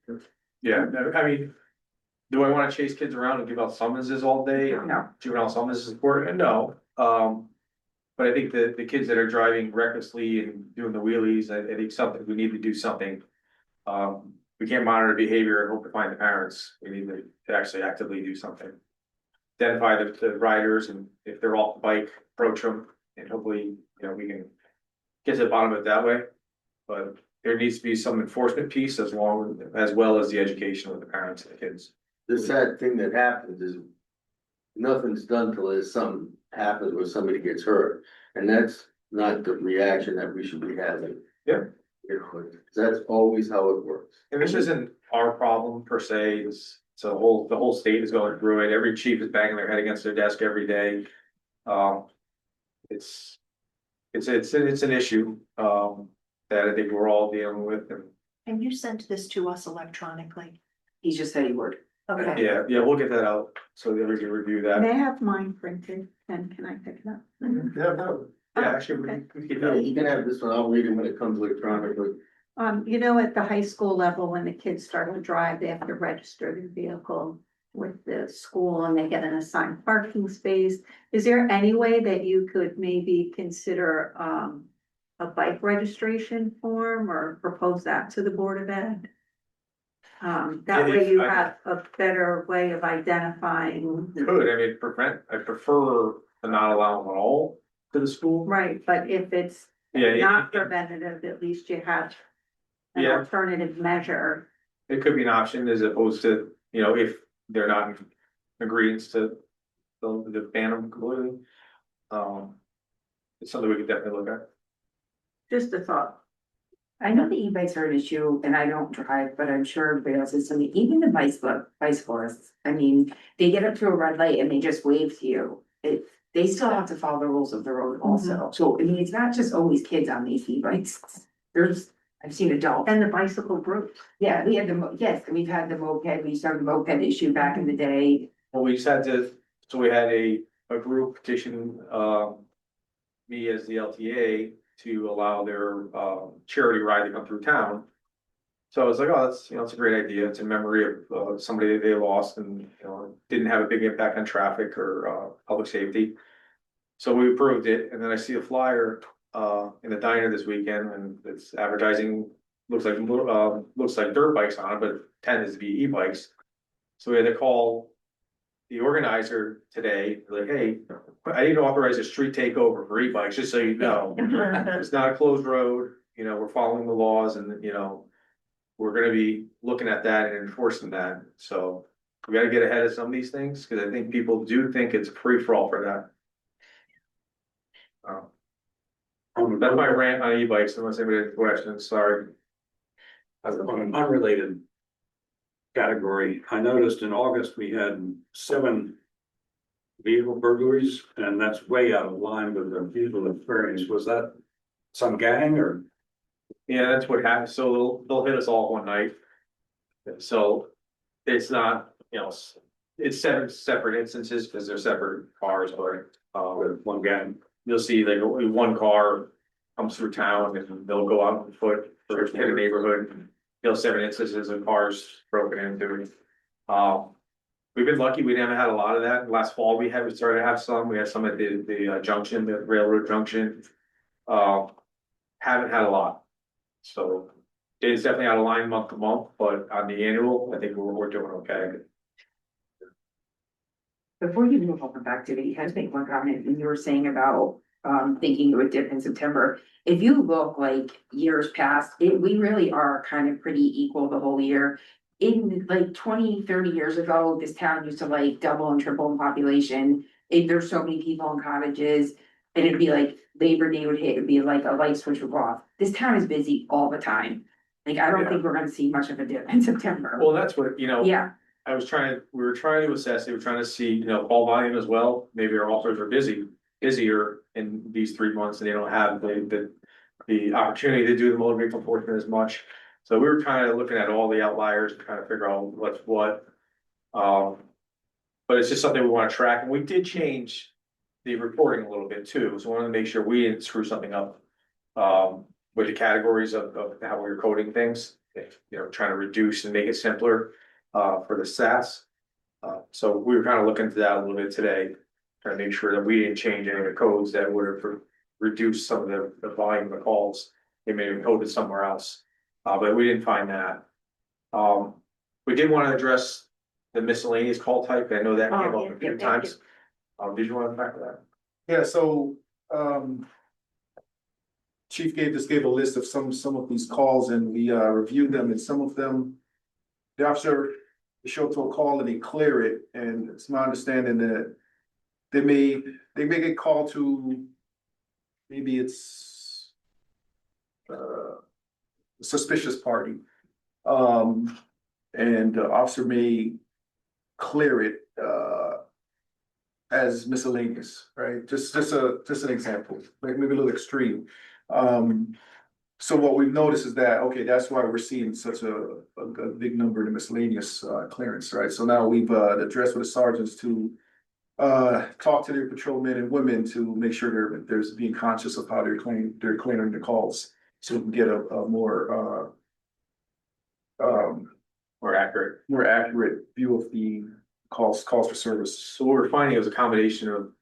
yeah, I mean, do I want to chase kids around and give out summonses all day? No. Juvenile summons is important, no. But I think the kids that are driving recklessly and doing the wheelies, I think we need to do something. We can't monitor behavior and hope to find the parents. We need to actually actively do something. Identify the riders, and if they're off the bike, approach them, and hopefully, you know, we can get to the bottom of it that way. But there needs to be some enforcement piece as well as the education of the parents and the kids. The sad thing that happens is nothing's done till there's something happens where somebody gets hurt, and that's not the reaction that we should be having. Yeah. You know, that's always how it works. And this isn't our problem per se, the whole state is going through it, every chief is banging their head against their desk every day. It's an issue, that I think we're all dealing with, and And you sent this to us electronically. He just said he would. Okay. yeah, we'll get that out, so that we can review that. They have mine printed, and can I pick it up? Yeah, no. Yeah, actually, we Okay. can get Yeah, that. you can have this one, I'll read it when it comes electronically. You know, at the high school level, when the kids start to drive, they have to register their vehicle with the school and they get an assigned parking space. Is there any way that you could maybe consider, a bike registration form or propose that to the Board of Ed? That way you have a better way of identifying. Could, I mean, I prefer to not allow them at all to the school. Right, but if it's Yeah, not preventative, at least you have an Yeah. alternative measure. it could be an option as opposed to, if they're not in agreement to the ban them completely. It's something we could definitely look at. Just a thought. I know the e-bikes are an issue and I don't drive, but I'm sure everybody else is, even the bicyclists, I mean, they get up to a red light and they just wave to you. They still have to follow the rules of the road also. So, I mean, it's not just always kids on these e-bikes. I've seen adults. And the bicycle groups. Yeah, we had yes, we've had the moped, we started the moped issue back in the day. Well, we just had to, so we had a group petition, me as the LTA to allow their, charity ride to come through town. So I was like, oh, that's, it's a great idea. It's in memory of, somebody that they lost and, didn't have a big impact on traffic or, public safety. So we approved it, and then I see a flyer, in the diner this weekend, and it's advertising, looks like dirt bikes on it, but tends to be e-bikes. So we had to call the organizer today, like, hey, I didn't authorize a street takeover for e-bikes, just so you know. It's not a closed road, we're following the laws and, we're gonna be looking at that and enforcing that. So we gotta get ahead of some of these things, because I think people do think it's a free for all for that. That's my rant on e-bikes, unless anybody has questions, sorry. On an unrelated category, I noticed in August, we had 7 vehicle burglaries, and that's way out of line with the usual experience. Was that some gang or? Yeah, that's what happens, so they'll hit us all one night. So it's not, it's 7 separate instances, because they're separate cars, but, With one gang? you'll see like one car comes through town and they'll go out on foot or hit a neighborhood. 7 instances of cars broken into. We've been lucky, we haven't had a lot of that. Last fall, we started to have some, we had some at the junction, the railroad junction. Haven't had a lot. So it's definitely out of line month to month, but on the annual, I think we're doing okay. Before you move over back to the, I had to make one comment, and you were saying about thinking it would dip in September. If you look like years past, we really are kind of pretty equal the whole year. In like 20, 30 years ago, this town used to like double and triple in population. There's so many people in cottages, and it'd be like Labor Day would hit, it'd be like a light switch would go off. This town is busy all the time. Like, I don't Yeah. think we're gonna see much of a dip in September. Well, that's what, Yeah, we were trying to assess, they were trying to see, call volume as well. Maybe our officers are busier in these 3 months and they don't have the opportunity to do the motor vehicle enforcement as much. So we were kind of looking at all the outliers to kind of figure out what's what. But it's just something we want to track, and we did change the reporting a little bit too. So we wanted to make sure we didn't screw something up. With the categories of how we were coding things, trying to reduce and make it simpler for the SAS. So we were kind of looking into that a little bit today, trying to make sure that we didn't change any of the codes that would have reduced some of the volume of calls. They may have coded somewhere else, but we didn't find that. We did want to address the miscellaneous call type. I know that came up a few times. Did you want to back to that? Yeah, so, Chief gave a list of some of these calls and we reviewed them, and some of them, the officer show to a call and they clear it, and it's my understanding that they may get called to, maybe it's a suspicious party. And the officer may clear it as miscellaneous, right? Just an example, like maybe a little extreme. So what we've noticed is that, okay, that's why we're seeing such a big number in the miscellaneous clearance, right? So now we've addressed with the sergeants to talk to their patrolmen and women to make sure they're being conscious of how they're clearing the calls, so we can get a more More accurate. view of the calls for service. So what we're finding is a combination of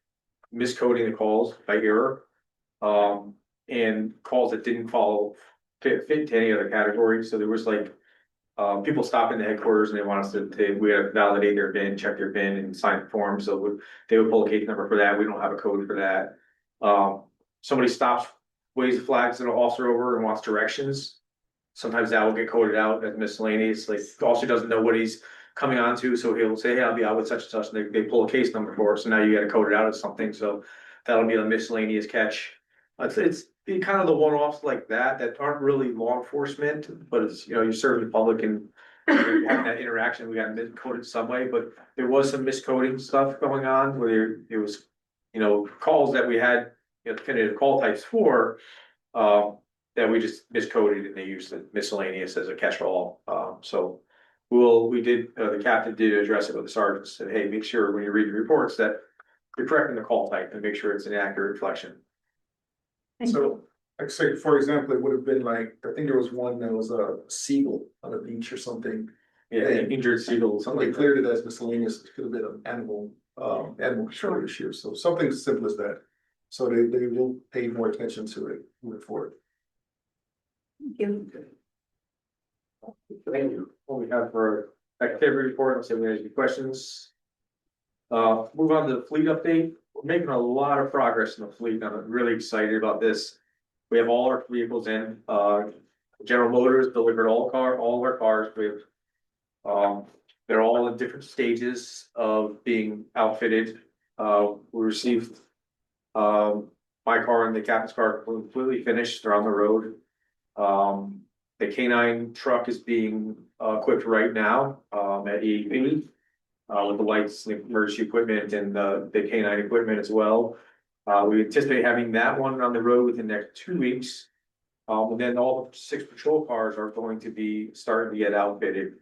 miscoding the calls by error. And calls that didn't fit into any other category. So there was like, people stop in the headquarters and they want us we have to validate their VIN, check their VIN and sign forms. So they would pull a case number for that. We don't have a code for that. Somebody stops waves the flags at an officer over and wants directions. Sometimes that will get coded out as miscellaneous, like the officer doesn't know what he's coming onto, so he'll say, hey, I'll be out with such and such, and they pull a case number for it, so now you gotta code it out as something, so that'll be a miscellaneous catch. It's kind of the one-offs like that aren't really law enforcement, but it's, you're serving the public and you're having that interaction, we got miscoded some way, but there was some miscoding stuff going on where it was, calls that we had, definitive call types for, that we just miscoded and they used the miscellaneous as a catch-all. So the captain did address it with the sergeants, said, hey, make sure when you read the reports that you're correcting the call type and make sure it's an accurate reflection. So, like say, for example, it would have been like, I think there was one that was a seagull on a beach or something. Yeah, injured seagull, Somebody something. cleared it as miscellaneous, it could have been an animal control issue, so something as simple as that. So they will pay more attention to it moving forward. Thank you. What we have for activity report, I'll see if we have any questions. Move on to the fleet update. We're making a lot of progress in the fleet. I'm really excited about this. We have all our vehicles in. General Motors delivered all of our cars. They're all in different stages of being outfitted. We received my car and the captain's car completely finished. They're on the road. The K9 truck is being equipped right now at EAP with the lights, the emergency equipment, and the K9 equipment as well. We anticipate having that one on the road within the next 2 weeks. And then all the 6 patrol cars are going to be starting to get outfitted.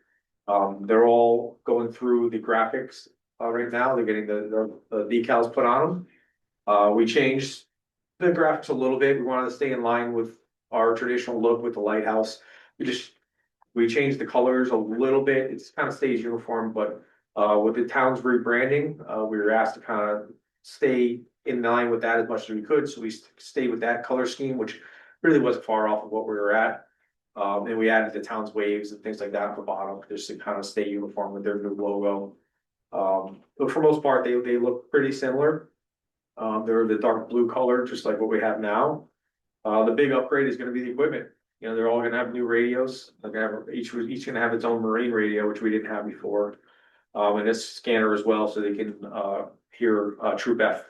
They're all going through the graphics right now. They're getting the decals put on them. We changed the graphics a little bit. We wanted to stay in line with our traditional look with the lighthouse. We changed the colors a little bit. It's kind of stays uniform, but with the town's rebranding, we were asked to kind of stay in line with that as much as we could. So we stayed with that color scheme, which really wasn't far off of what we were at. And we added the town's waves and things like that at the bottom, just to kind of stay uniform with their new logo. But for most part, they look pretty similar. They're the dark blue color, just like what we have now. The big upgrade is going to be the equipment. They're all going to have new radios. They're going to have each going to have its own marine radio, which we didn't have before. And this scanner as well, so they can hear Troop F.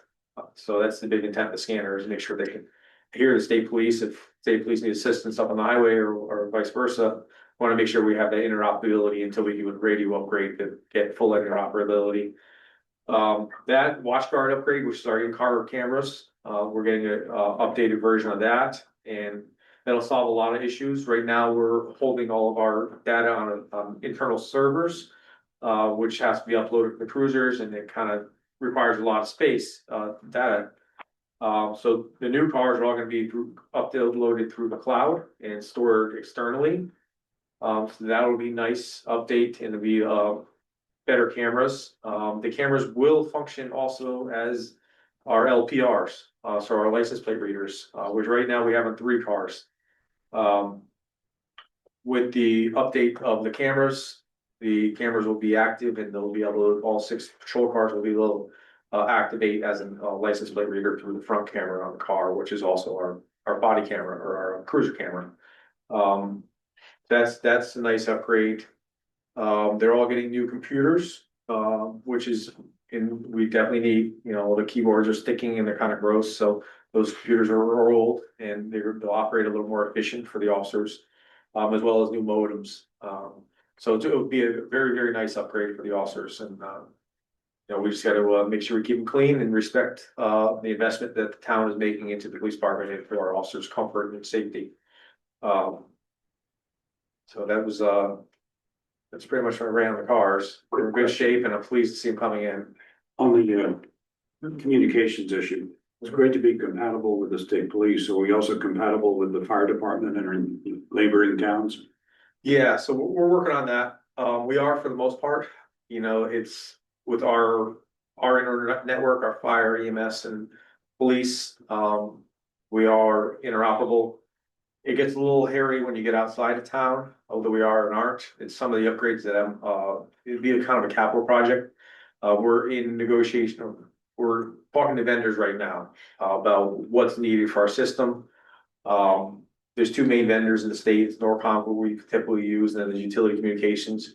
So that's the big intent of the scanner, is make sure they can hear the state police if state police need assistance up on the highway or vice versa. Want to make sure we have that interoperability until we do a radio upgrade to get full interoperability. That WatchGuard upgrade, which is our in-car cameras, we're getting an updated version of that, and that'll solve a lot of issues. Right now, we're holding all of our data on internal servers, which has to be uploaded to the cruisers, and it kind of requires a lot of space, data. So the new cars are all going to be uploaded through the cloud and stored externally. So that'll be nice update, and it'll be better cameras. The cameras will function also as our LPRs, so our license plate readers, which right now we have on 3 cars. With the update of the cameras will be active, and they'll be able to, all 6 patrol cars will be able to activate as a license plate reader through the front camera on the car, which is also our body camera or our cruiser camera. That's a nice upgrade. They're all getting new computers, which is, and we definitely need, the keyboards are sticking and they're kind of gross, so those computers are old and they'll operate a little more efficient for the officers, as well as new modems. So it would be a very, very nice upgrade for the officers, and we just got to make sure we keep them clean and respect the investment that the town is making into the police department and for our officers' comfort and safety. So that's pretty much what I ran on the cars. They're in good shape, and I'm pleased to see them coming in. On the communications issue, it's great to be compatible with the state police. Are we also compatible with the fire department and our neighboring towns? Yeah, so we're working on that. We are, for the most part. It's with our internet network, our fire, EMS, and police. We are interoperable. It gets a little hairy when you get outside of town, although we are and aren't. It's some of the upgrades that it'd be a kind of a capital project. We're in negotiation. We're talking to vendors right now about what's needed for our system. There's two main vendors in the state, it's Norcom, who we typically use, and then there's Utility Communications.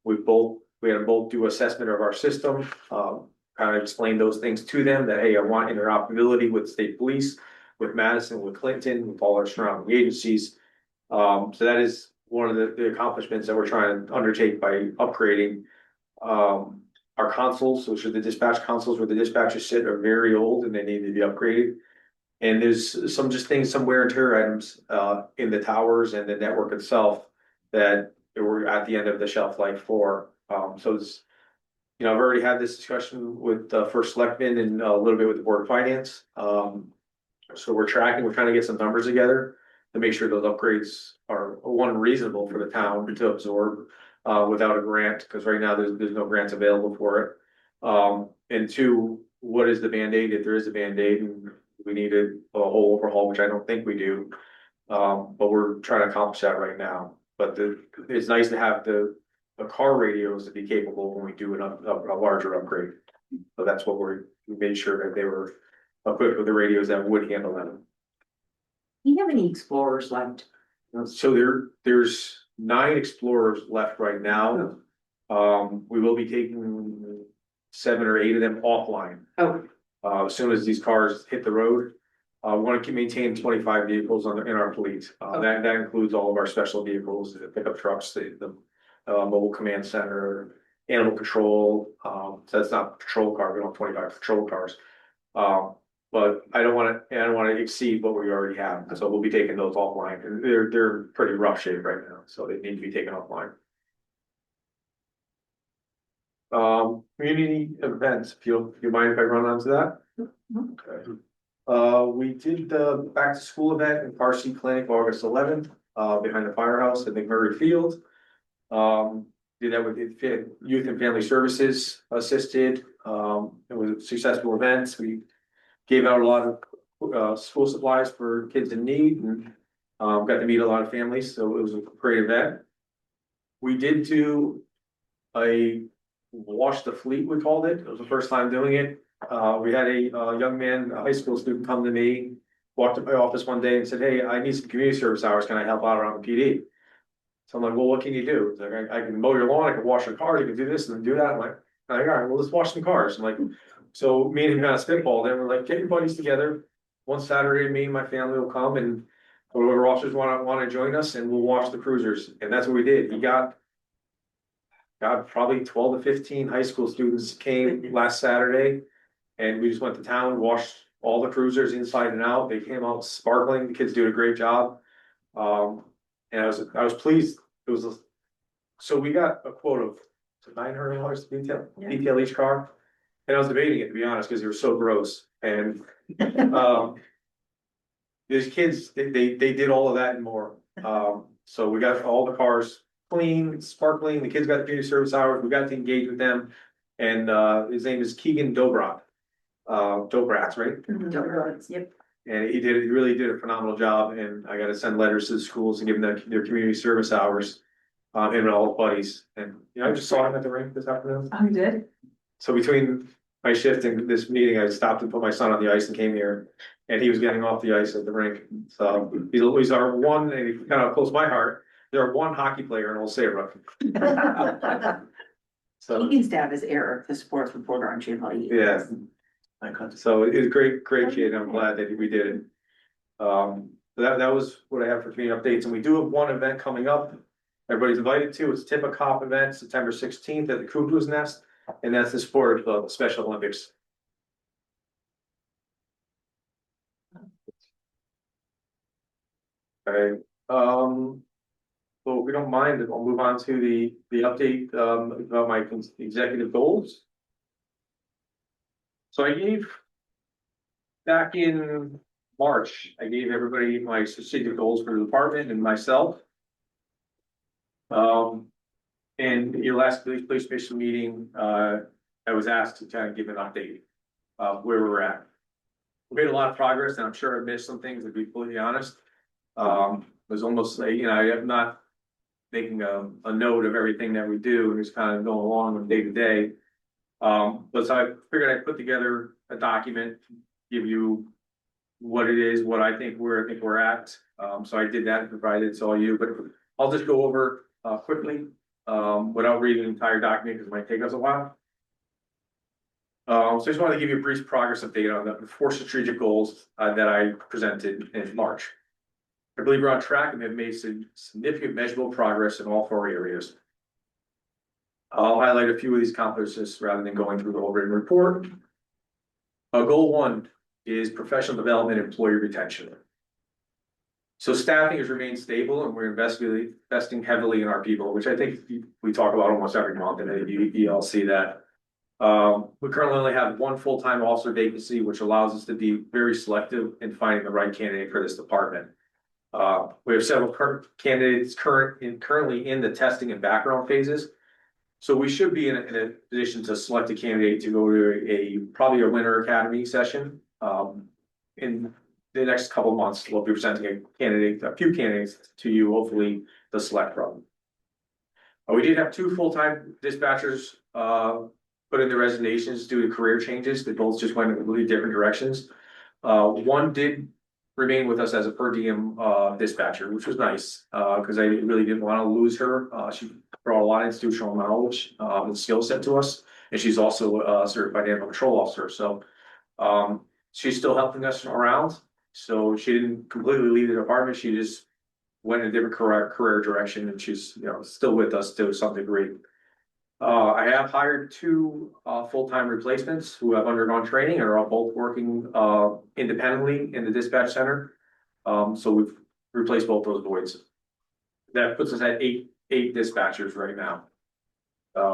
We had to both do assessment of our system, kind of explain those things to them, that, hey, I want interoperability with state police, with Madison, with Clinton, with all our surrounding agencies. So that is one of the accomplishments that we're trying to undertake by upgrading. Our consoles, which are the dispatch consoles where the dispatchers sit, are very old and they need to be upgraded. And there's some just things, some wear and tear items in the towers and the network itself that we're at the end of the shelf life for. So it's, you know, I've already had this discussion with the first selectman and a little bit with the board of finance. So we're trying to get some numbers together to make sure those upgrades are, one, reasonable for the town to absorb without a grant, because right now there's no grants available for it. And two, what is the Band-Aid, if there is a Band-Aid, and we need a whole overhaul, which I don't think we do. But we're trying to accomplish that right now. But it's nice to have the car radios to be capable when we do a larger upgrade. So that's what we made sure that they were equipped with the radios that would handle them. Do you have any Explorers left? So there's 9 Explorers left right now. We will be taking 7 or 8 of them offline. Oh, As soon as these cars hit the road. We want to maintain 25 vehicles in our fleet. That includes all of our special vehicles, the pickup trucks, the mobile command center, animal control. So that's not patrol car, we don't have 25 patrol cars. But I don't want to exceed what we already have, so we'll be taking those offline, and they're pretty rough shape right now, so they need to be taken offline. Community events, if you mind if I run on to that? Okay. We did the back to school event in Car Seat Clinic August 11th, behind the firehouse at McMurray Field. Did that with the Youth and Family Services assisted. It was a successful event. We gave out a lot of school supplies for kids in need, and got to meet a lot of families, so it was a great event. We did do a wash the fleet, we called it. It was the first time doing it. We had a young man, a high school student, come to me, walked to my office one day and said, "Hey, I need some community service hours. Can I help out around the PD?" So I'm like, "Well, what can you do?" He's like, I can mow your lawn, I can wash your cars, I can do this and do that. I'm like, "All right, well, let's wash some cars." I'm like, so me and him kind of spitballed, and we're like, "Get your buddies together. One Saturday, me and my family will come, and whoever officers want to join us, and we'll wash the cruisers." And that's what we did. He got probably 12 to 15 high school students came last Saturday, and we just went to town, washed all the cruisers inside and out. They came out sparkling. The kids did a great job. And I was pleased. It was, so we got a quote of $900 to detail each car. And I was debating it, to be honest, because they were so gross. And these kids, they did all of that and more. So we got all the cars clean, sparkling. The kids got the community service hours. We got to engage with them. And his name is Keegan Dobrat. Dobrats, right? Dobrats, yep. And he really did a phenomenal job, and I gotta send letters to the schools and give them their community service hours. Him and all his buddies, and I just saw him at the rink this afternoon. Oh, you did? So between my shift and this meeting, I stopped and put my son on the ice and came here, and he was getting off the ice at the rink. So he's our one, and he kind of close my heart. They're one hockey player in Old Saybrook. So He needs to have his Eric, the sports reporter on Channel 8. yeah. So it was great kid. I'm glad that we did it. That was what I have for community updates, and we do have one event coming up. Everybody's invited to. It's Tip a Cop event, September 16th at the Cuckoo's Nest, and that's in support of the Special Olympics. Okay, so if we don't mind, I'll move on to the update about my executive goals. So I gave, back in March, I gave everybody my strategic goals for the department and myself. And your last police commission meeting, I was asked to kind of give an update of where we're at. We made a lot of progress, and I'm sure I missed some things, to be completely honest. It was almost like, I am not making a note of everything that we do, and just kind of going along with day to day. But so I figured I'd put together a document, give you what it is, what I think we're at. So I did that and provided it to all you, but I'll just go over quickly without reading the entire document because it might take us a while. So I just wanted to give you a brief progress update on the four strategic goals that I presented in March. I believe we're on track and have made some significant measurable progress in all four areas. I'll highlight a few of these accomplishments rather than going through the whole written report. Goal one is professional development, employee retention. So staffing has remained stable and we're investing heavily in our people, which I think we talk about almost every month, and you all see that. We currently only have one full-time officer vacancy, which allows us to be very selective in finding the right candidate for this department. We have several current candidates currently in the testing and background phases. So we should be in a position to select a candidate to go to probably a winter academy session. In the next couple of months, we'll be presenting a few candidates to you, hopefully to select from. We did have two full-time dispatchers put in their resignations due to career changes. They both just went in really different directions. One did remain with us as a per diem dispatcher, which was nice because I really didn't want to lose her. She brought a lot of institutional knowledge and skill set to us, and she's also a certified animal control officer. So she's still helping us around. So she didn't completely leave the department. She just went in a different career direction, and she's still with us to some degree. I have hired two full-time replacements who have undergone training and are all both working independently in the dispatch center. So we've replaced both those voids. That puts us at eight dispatchers right now.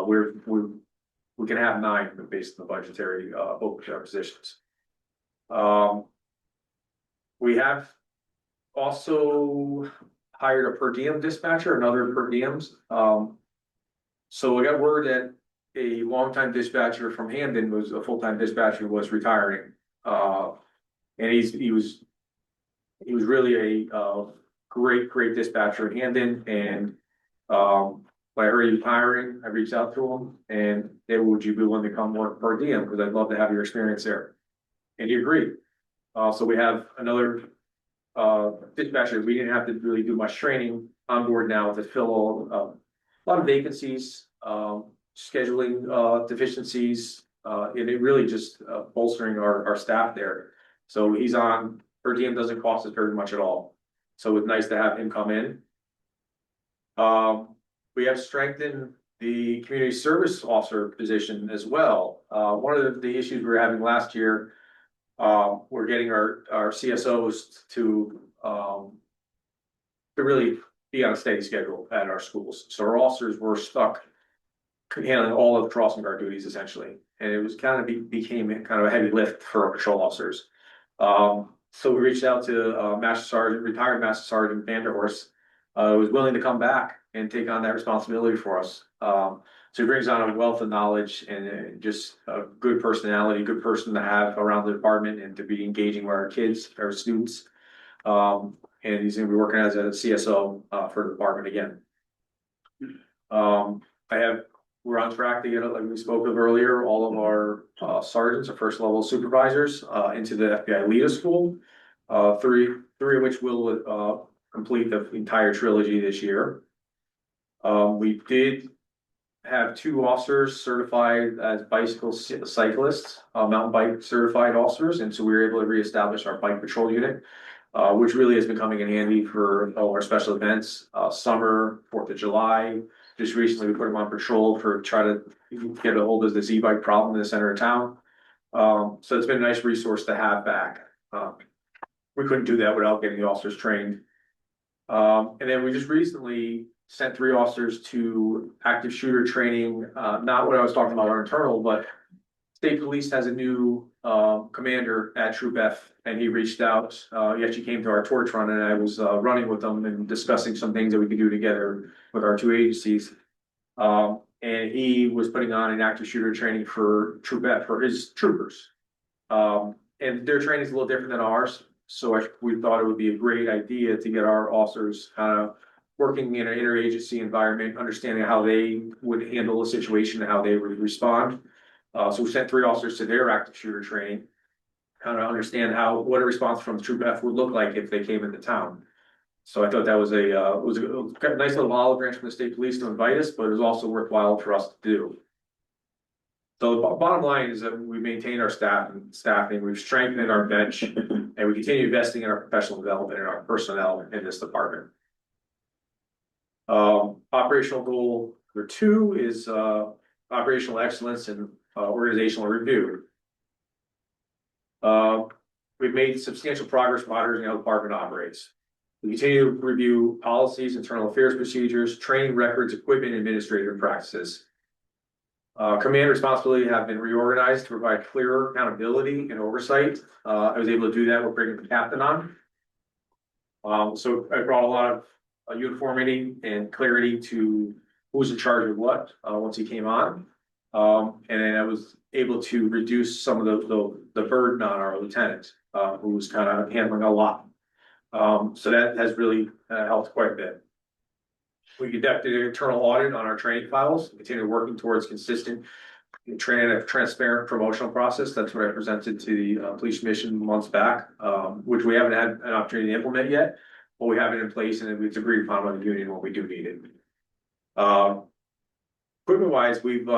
We can have 9 based on the budgetary open positions. We have also hired a per diem dispatcher, another per diems. So we got word that a longtime dispatcher from Hamden was a full-time dispatcher was retiring. And he was really a great dispatcher in Hamden. And when I heard he was hiring, I reached out to him and they would you be willing to come work per diem because I'd love to have your experience there. And he agreed. So we have another dispatcher. We didn't have to really do much training on board now to fill a lot of vacancies, scheduling deficiencies, and it really just bolstering our staff there. So he's on per diem, doesn't cost us very much at all. So it's nice to have him come in. We have strengthened the community service officer position as well. One of the issues we were having last year, we're getting our CSOs to really be on a steady schedule at our schools. So our officers were stuck handling all of the crossing guard duties essentially. And it was became kind of a heavy lift for our patrol officers. So we reached out to retired Master Sergeant Vanderhorst, who was willing to come back and take on that responsibility for us. So he brings on a wealth of knowledge and just a good personality, good person to have around the department and to be engaging with our kids, our students. And he's going to be working as a CSO for the department again. We're on track to get, like we spoke of earlier, all of our sergeants or first level supervisors into the FBI LEADA school. Three of which will complete the entire trilogy this year. We did have 2 officers certified as bicycle cyclists, mountain bike certified officers, and so we were able to reestablish our bike patrol unit, which really has been coming in handy for all our special events, summer, 4th of July. Just recently, we put them on patrol for try to get a hold of this e-bike problem in the center of town. So it's been a nice resource to have back. We couldn't do that without getting the officers trained. And then we just recently sent 3 officers to active shooter training. Not what I was talking about our internal, but state police has a new commander at Troop F, and he reached out. He actually came to our torch run, and I was running with them and discussing some things that we could do together with our 2 agencies. And he was putting on an active shooter training for Troop F for his troopers. And their training is a little different than ours. So we thought it would be a great idea to get our officers kind of working in an interagency environment, understanding how they would handle a situation and how they would respond. So we sent 3 officers to their active shooter training. kind of understand what a response from Troop F would look like if they came into town. So I thought that was a nice little olive branch from the state police to invite us, but it was also worthwhile for us to do. So the bottom line is that we maintain our staffing, we've strengthened our bench, and we continue investing in our professional development and our personnel in this department. Operational goal number 2 is operational excellence and organizational review. We've made substantial progress monitoring how the department operates. We continue to review policies, internal affairs procedures, training records, equipment, and administrative practices. Command responsibility have been reorganized to provide clearer accountability and oversight. I was able to do that with bringing the captain on. So I brought a lot of uniformity and clarity to who's in charge of what once he came on. And then I was able to reduce some of the burden on our lieutenant, who was kind of handling a lot. So that has really helped quite a bit. We conducted an internal audit on our training files, continue working towards consistent training, a transparent promotional process. That's what I presented to the police commission months back, which we haven't had an opportunity to implement yet, but we have it in place and it's agreed upon by the union when we do need it. Equipment wise, we've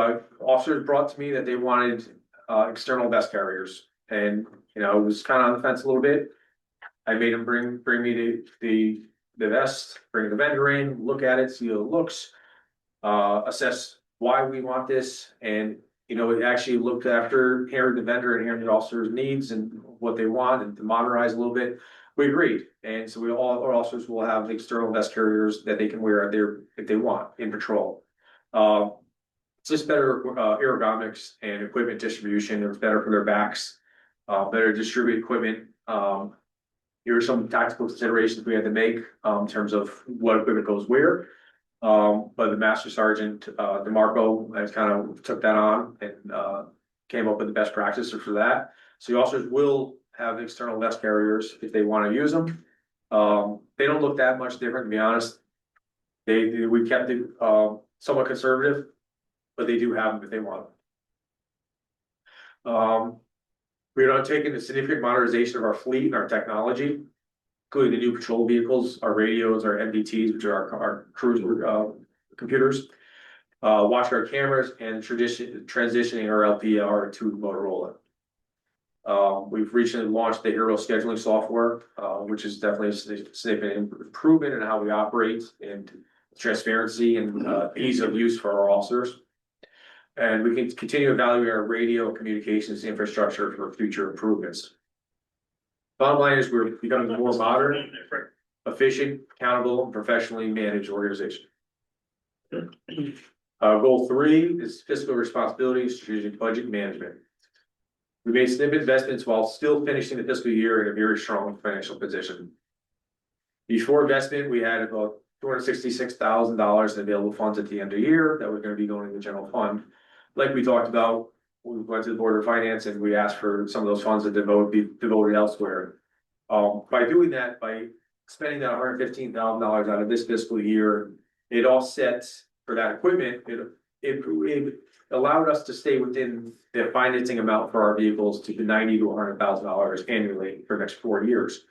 officers brought to me that they wanted external vest carriers, and it was kind of on the fence a little bit. I made them bring me the vest, bring the vendor in, look at it, see how it looks, assess why we want this, and it actually looked after hearing the vendor and hearing the officer's needs and what they want, and to modernize a little bit. We agreed, and so all our officers will have external vest carriers that they can wear if they want in patrol. It's just better ergonomics and equipment distribution. It's better for their backs, better distribute equipment. Here are some tactical considerations we had to make in terms of what equipment goes where. But the Master Sergeant DeMarco has kind of took that on and came up with the best practices for that. So the officers will have external vest carriers if they want to use them. They don't look that much different, to be honest. We kept it somewhat conservative, but they do have them if they want them. We're undertaking a significant modernization of our fleet and our technology, including the new patrol vehicles, our radios, our MDTs, which are our cruiser computers, watch guard cameras, and transitioning our LPR to Motorola. We've recently launched the Hero scheduling software, which is definitely a significant improvement in how we operate and transparency and ease of use for our officers. And we can continue to evaluate our radio communications infrastructure for future improvements. Bottom line is we're becoming a more modern, efficient, accountable, and professionally managed organization. Goal 3 is fiscal responsibility, strategic budget management. We made significant investments while still finishing the fiscal year in a very strong financial position. Before investment, we had about $266,000 in available funds at the end of the year that were going to be going to the general fund. Like we talked about, we went to the Board of Finance and we asked for some of those funds to be devoted elsewhere. By doing that, by spending that $115,000 out of this fiscal year, it offsets for that equipment. It allowed us to stay within the financing amount for our vehicles to the $90,000 to $100,000 annually for the next 4 years.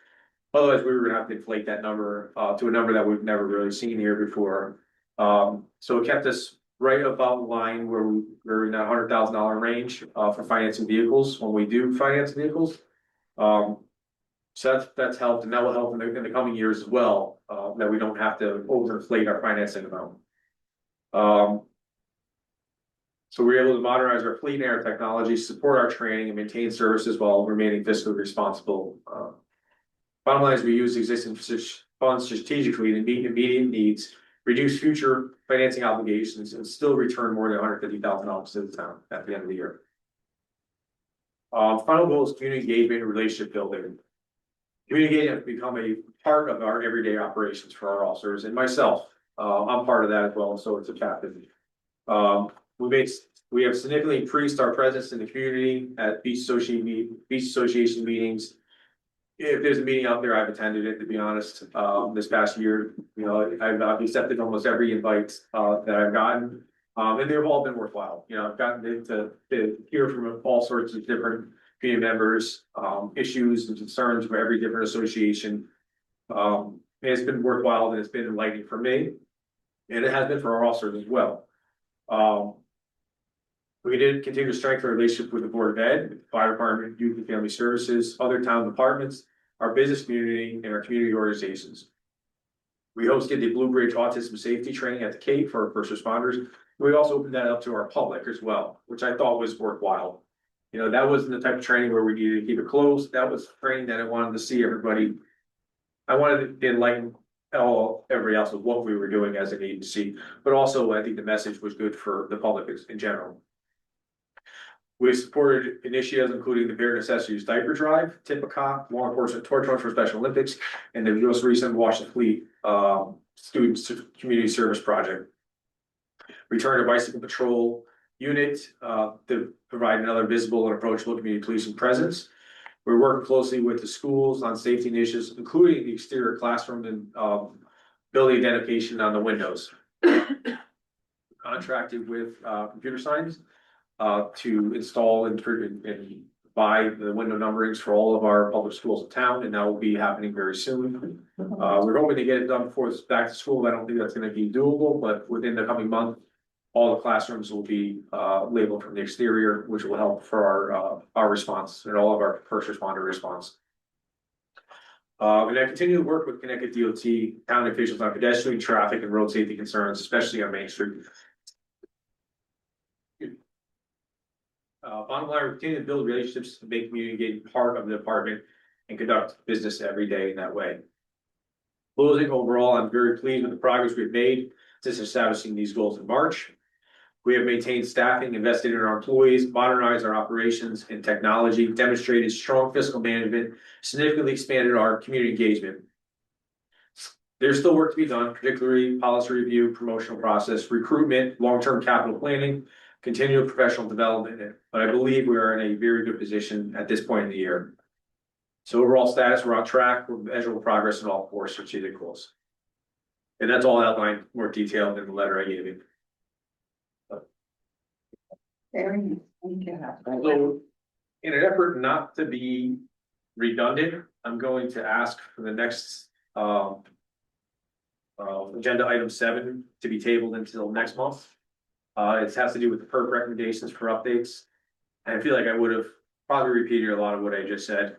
Otherwise, we were going to have to inflate that number to a number that we've never really seen here before. So it kept us right about the line where we're in that $100,000 range for financing vehicles when we do finance vehicles. So that's helped, and that will help in the coming years as well, that we don't have to overinflate our financing amount. So we're able to modernize our fleet and our technology, support our training, and maintain services while remaining fiscally responsible. Bottom line is we use existing funds strategically to meet immediate needs, reduce future financing obligations, and still return more than $150,000 to the town at the end of the year. Final goal is community engagement and relationship building. Community engagement has become a part of our everyday operations for our officers and myself. I'm part of that as well, so it's a captain. We have significantly increased our presence in the community at beach association meetings. If there's a meeting out there, I've attended it, to be honest. This past year, I've accepted almost every invite that I've gotten, and they've all been worthwhile. I've gotten to hear from all sorts of different community members, issues and concerns for every different association. It's been worthwhile and it's been enlightening for me. And it has been for our officers as well. We did continue to strengthen our relationship with the Board of Ed, Fire Department, Youth and Family Services, other town departments, our business community, and our community organizations. We hosted the Blue Bridge Autism Safety Training at the Cape for our first responders. We also opened that up to our public as well, which I thought was worthwhile. You know, that wasn't the type of training where we needed to keep it closed. That was training that I wanted to see everybody. I wanted to enlighten everybody else with what we were doing as an agency, but also I think the message was good for the public in general. We supported initiatives including the Bare Necessities Diaper Drive, Tippecanoe, Law Enforcement Torch Run for Special Olympics, and the most recent Wash the Fleet Student Community Service Project. Return to Bicycle Patrol Unit to provide another visible and approachable community policing presence. We're working closely with the schools on safety initiatives, including the exterior classroom and building identification on the windows. Contracted with computer science to install and buy the window numberings for all of our public schools in town, and that will be happening very soon. We're hoping to get it done before it's back to school. I don't think that's gonna be doable, but within the coming month, all the classrooms will be labeled from the exterior, which will help for our response and all of our first responder response. And I continue to work with Connecticut DOT, town officials on pedestrian, traffic, and road safety concerns, especially on Main Street. Bottom line, we continue to build relationships to make community engagement part of the department and conduct business every day in that way. Closing, overall, I'm very pleased with the progress we've made since establishing these goals in March. We have maintained staffing, invested in our employees, modernized our operations and technology, demonstrated strong fiscal management, significantly expanded our community engagement. There's still work to be done, particularly policy review, promotional process, recruitment, long-term capital planning, continual professional development, but I believe we are in a very good position at this point in the year. So overall status, we're on track with measurable progress in all 4 strategic goals. And that's all outlined more detailed in the letter I gave you. Very nice. Thank you. So, in an effort not to be redundant, I'm going to ask for the next agenda item 7 to be tabled until next month. It has to do with the PERF recommendations for updates. And I feel like I would have probably repeated a lot of what I just said.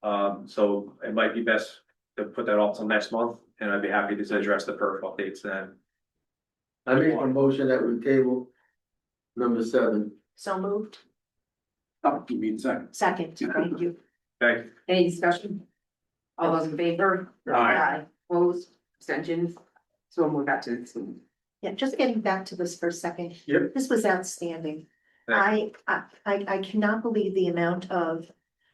So it might be best to put that off till next month, and I'd be happy to address the PERF updates then. I make a motion that we table number 7. So moved. Oh, you mean second? Second, thank you. Okay, Any discussion? All those in favor? Aye. Opposed, abstentions? So we'll move back to the. Yeah, just getting back to this for a second. Yep. This was outstanding. Thank I cannot believe the amount of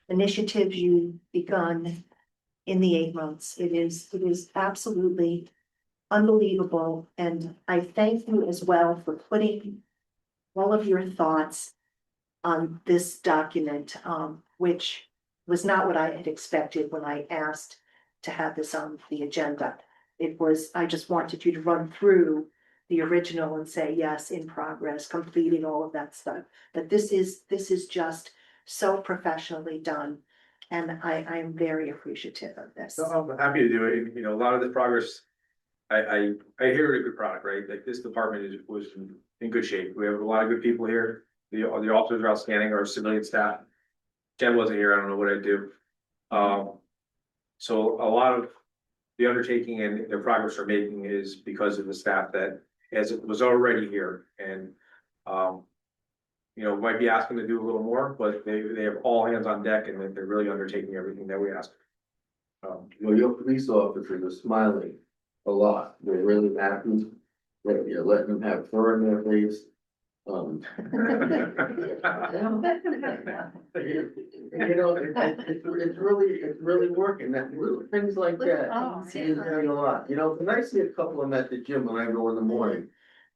initiatives you've begun in the 8 months. It is absolutely unbelievable. And I thank you as well for putting all of your thoughts on this document, which was not what I had expected when I asked to have this on the agenda. It was, I just wanted you to run through the original and say, yes, in progress, completing all of that stuff. But this is just so professionally done. And I am very appreciative of this. so I'm happy to do it. You know, a lot of the progress, I hear it a good product, right? Like this department was in good shape. We have a lot of good people here. The officers are outstanding, our civilian staff. Jen wasn't here, I don't know what I'd do. So a lot of the undertaking and the progress we're making is because of the staff that as it was already here and you know, might be asking to do a little more, but they have all hands on deck and they're really undertaking everything that we ask. Well, your police officers are smiling a lot. They're really happy that you're letting them have fur in their face. You know, it's really working. That little things like that is doing a lot. You know, and I see a couple of them at the gym when I go in the morning,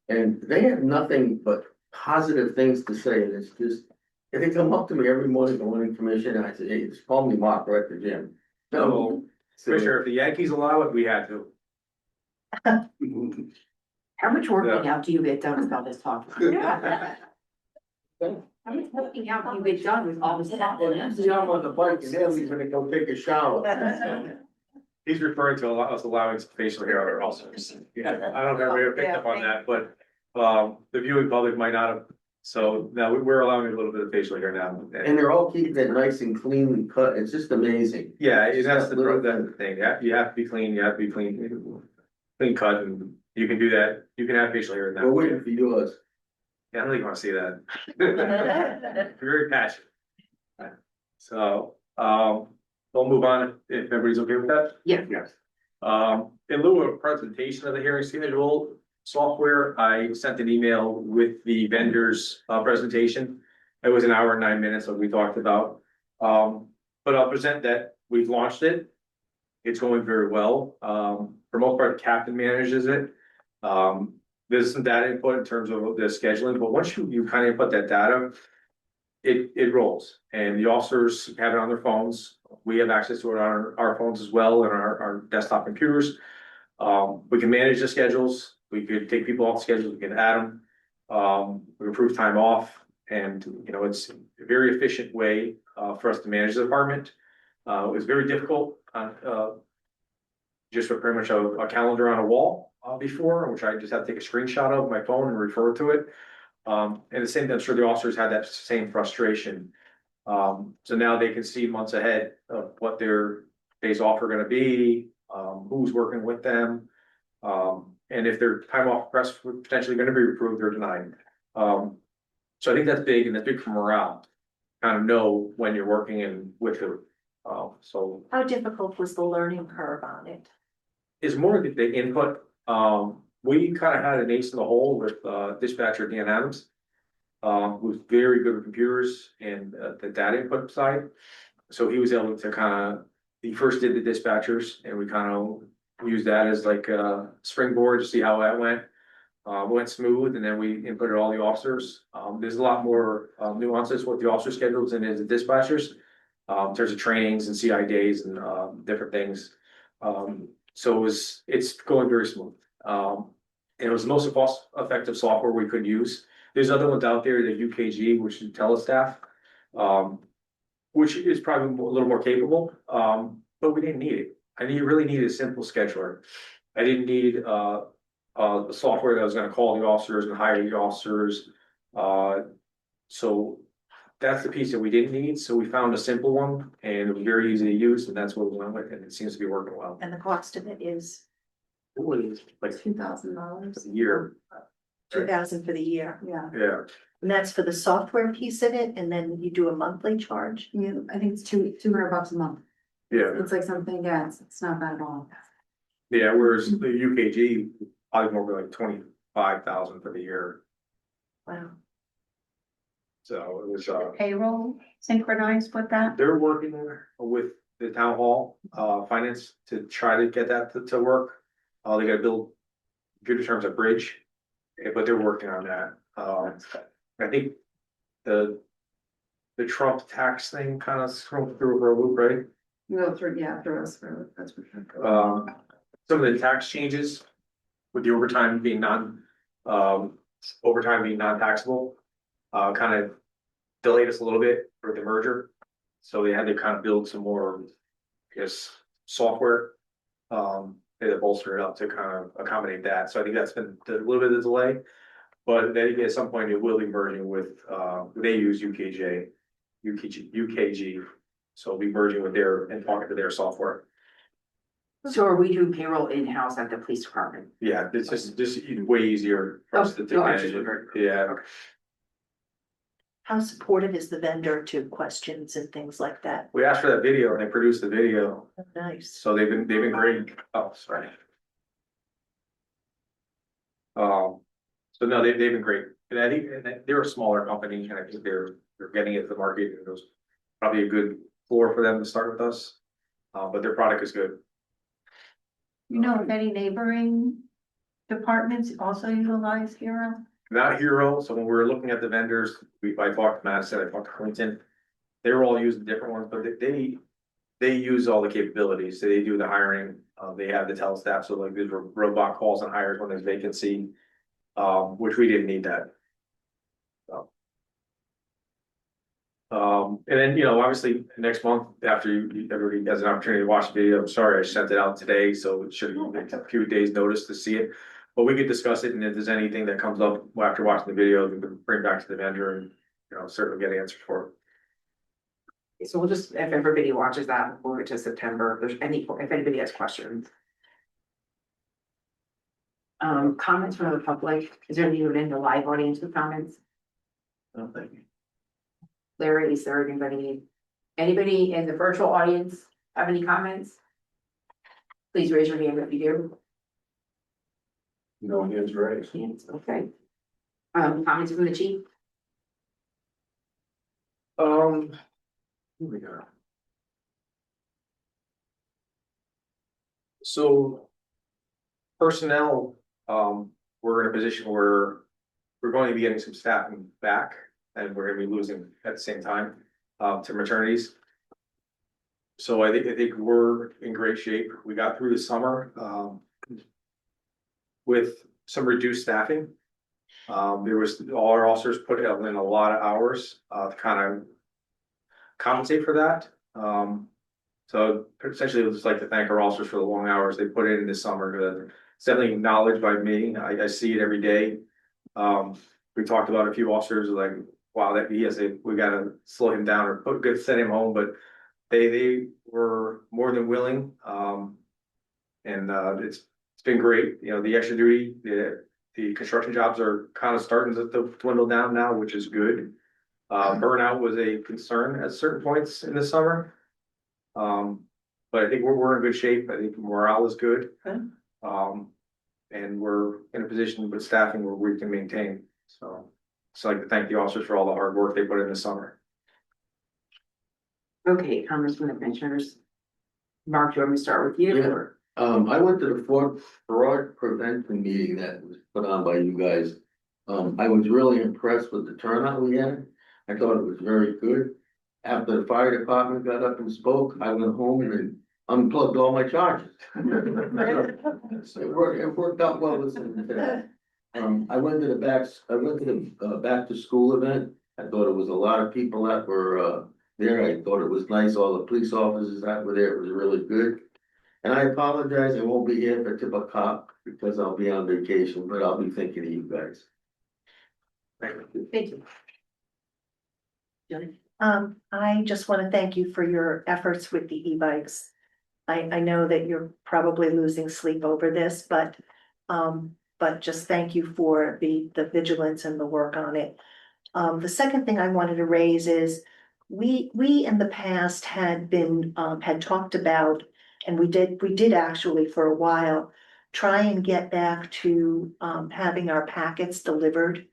and they have nothing but positive things to say. And it's just, if they come up to me every morning going in commission, and I say, hey, just call me Mark right at the gym. So, Commissioner, if the Yankees allow it, we had to. How much Yeah. working out do you get done about this topic? I was hoping out you get done with all this stuff. See, I'm on the bike and then he's gonna go take a shower. He's referring to us allowing some facial hair on our officers. Yeah, I don't know if we picked up on that, but, the viewing public might not have. So now we're allowing a little bit of facial hair now. And they're all keeping it nice and cleanly cut. It's just amazing. Yeah, that's the thing. You have to be clean, you have to be clean cut, and you can do that. You can have facial hair in that We're way. waiting for yours. Yeah, I don't think you wanna see that. Very passionate. So, we'll move on if everybody's okay with that. Yeah. Yes. In lieu of presentation of the hearing schedule software, I sent an email with the vendor's presentation. It was an hour and 9 minutes, like we talked about. But I'll present that we've launched it. It's going very well. For most part, the captain manages it. There's some data input in terms of the scheduling, but once you kind of input that data, it rolls, and the officers have it on their phones. We have access to it on our phones as well, and our desktop computers. We can manage the schedules, we could take people off schedules, we can add them. We approve time off, and it's a very efficient way for us to manage the department. It was very difficult just with pretty much a calendar on a wall before, which I just had to take a screenshot of my phone and refer to it. And the same, I'm sure the officers had that same frustration. So now they can see months ahead of what their days off are gonna be, who's working with them. And if their time off requests were potentially gonna be approved or denied. So I think that's big, and that's big for morale. Kind of know when you're working and with who. So How difficult was the learning curve on it? it's more the input. We kind of had an ace in the hole with dispatcher Dan Adams. Who's very good with computers and the data input side. So he was able to he first did the dispatchers, and we kind of used that as like a springboard to see how that went. Went smooth, and then we inputted all the officers. There's a lot more nuances with the officer schedules than is the dispatchers. In terms of trainings and CI days and different things. So it's going very smooth. It was the most effective software we could use. There's other ones out there, the UKG, which is Telestaff, which is probably a little more capable, but we didn't need it. I really needed a simple scheduler. I didn't need a software that was gonna call the officers and hire the officers. So that's the piece that we didn't need, so we found a simple one, and it was very easy to use, and that's what we went with, and it seems to be working well. And the cost of it is It was like $2,000. a year, 2,000 for the year. Yeah, yeah. And that's for the software piece of it, and then you do a monthly charge? yeah, I think it's $200 a month. Yeah, It's like something, yeah, it's not bad at all. yeah, whereas the UKG, probably more like 25,000 for the year, Wow. so it was, Payroll synchronized with that? they're working with the town hall, finance to try to get that to work. They gotta build computer terms at Bridge, but they're working on that. I think the Trump tax thing kind of threw over a loop, right? No, through us, that's for sure. Some of the tax changes with the overtime being non-taxable, kind of delayed us a little bit for the merger. So they had to kind of build some more, I guess, software. They had to bolster it up to kind of accommodate that. So I think that's been a little bit of delay. But then at some point it will be merging with, they use UKG. So we'll be merging with their and talking to their software. So are we doing payroll in-house at the police department? Yeah, it's just way easier for us to manage it. Yeah. How supportive is the vendor to questions and things like that? We asked for that video and they produced the video. Nice. So they've been great. Oh, sorry. So no, they've been great. And I think they're a smaller company, and I think they're getting it to the market, and it was probably a good floor for them to start with us. But their product is good. You know, if any neighboring departments also utilize Hero? Not Hero, so when we were looking at the vendors, I talked to Madison, I talked to Clinton. They were all using different ones, but they use all the capabilities. So they do the hiring, they have the telestaff, so like these robot calls and hires when there's vacancy. Which we didn't need that. So. And then, obviously, next month, after everybody has an opportunity to watch the video, I'm sorry, I sent it out today, so it should take a few days' notice to see it. But we could discuss it, and if there's anything that comes up after watching the video, we can bring back to the vendor and, certainly get answers for. So we'll just, if everybody watches that, we'll get to September, if there's if anybody has questions. Comments from the public, is there anyone in the live audience with comments? No, thank you. Larry, is there anybody in the virtual audience have any comments? Please raise your hand if you do. No hands raised. Hands, okay. Comments from the chief? Here we go. So personnel, we're in a position where we're going to be getting some staffing back, and we're gonna be losing at the same time to maternities. So I think we're in great shape. We got through the summer with some reduced staffing. There was, all our officers put in a lot of hours to kind of compensate for that. So essentially, I'd just like to thank our officers for the long hours they put in this summer. It's definitely acknowledged by me. I see it every day. We talked about a few officers like, wow, that we gotta slow him down or send him home, but they were more than willing. And it's been great. The extra duty, the construction jobs are kind of starting to dwindle down now, which is good. Burnout was a concern at certain points in the summer. But I think we're in good shape. I think morale is good. Okay. And we're in a position with staffing where we can maintain. So I'd like to thank the officers for all the hard work they put in the summer. Okay, comments from the commissioners. Mark, do you want me to start with you? Yeah. Or- I went to the fraud prevention meeting that was put on by you guys. I was really impressed with the turnout we had. I thought it was very good. After the fire department got up and spoke, I went home and then unplugged all my chargers. It worked out well listening to that. I went to the back to school event. I thought it was a lot of people that were there. I thought it was nice. All the police officers that were there. It was really good. And I apologize, I won't be here for Tip of Cop because I'll be on vacation, but I'll be thinking of you guys. Thank you. Jenny? I just want to thank you for your efforts with the e-bikes. I know that you're probably losing sleep over this, but just thank you for the vigilance and the work on it. The second thing I wanted to raise is we in the past had talked about, and we did actually for a while, try and get back to having our packets delivered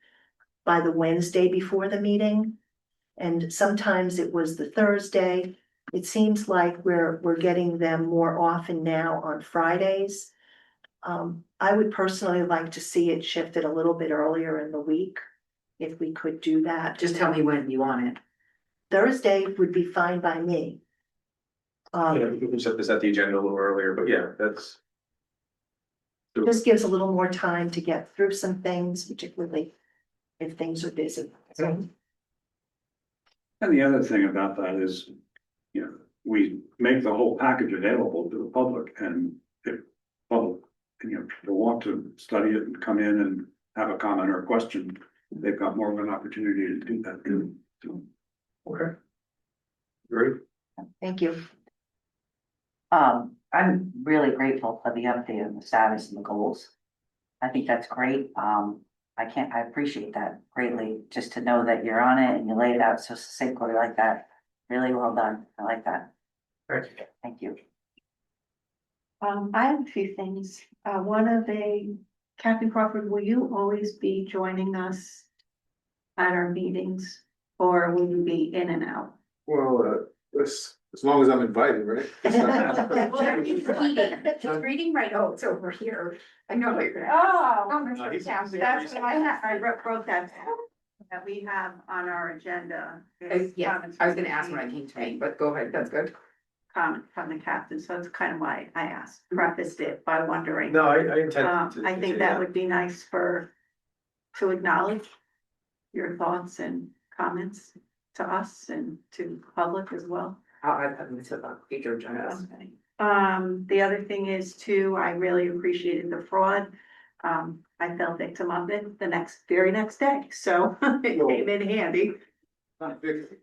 by the Wednesday before the meeting. And sometimes it was the Thursday. It seems like we're getting them more often now on Fridays. I would personally like to see it shifted a little bit earlier in the week, if we could do that. Just tell me when you want it. Thursday would be fine by me. Yeah, we can set this at the agenda a little earlier, but yeah, that's. Just gives a little more time to get through some things, particularly if things are busy. So, And the other thing about that is, we make the whole package available to the public, and if public, they want to study it and come in and have a comment or a question, they've got more of an opportunity to do that too. So, Okay. Great. thank you. I'm really grateful for the update on the status and the goals. I think that's great. I appreciate that greatly, just to know that you're on it and you lay it out so succinctly like that. Really well done. I like that. Thank you. Thank you. I have a few things. One of Captain Crawford, will you always be joining us at our meetings, or will you be in and out? Well, as long as I'm invited, right? She's reading right, oh, it's over here. I know what you're. Oh, he's- that's what I wrote that down, that we have on our agenda. is Yeah, comments I was from gonna the ask when I chief came to me, and but go ahead, that's good. Comment from the captain, so that's kind of why I asked, prefaced it by wondering. No, I intend to. I think that would be nice to acknowledge your thoughts and comments. to us and to the public as well. I've to the future agendas. Okay. The other thing is too, I really appreciated the fraud. I fell victim of it the very next day, so it came in handy. Not victim,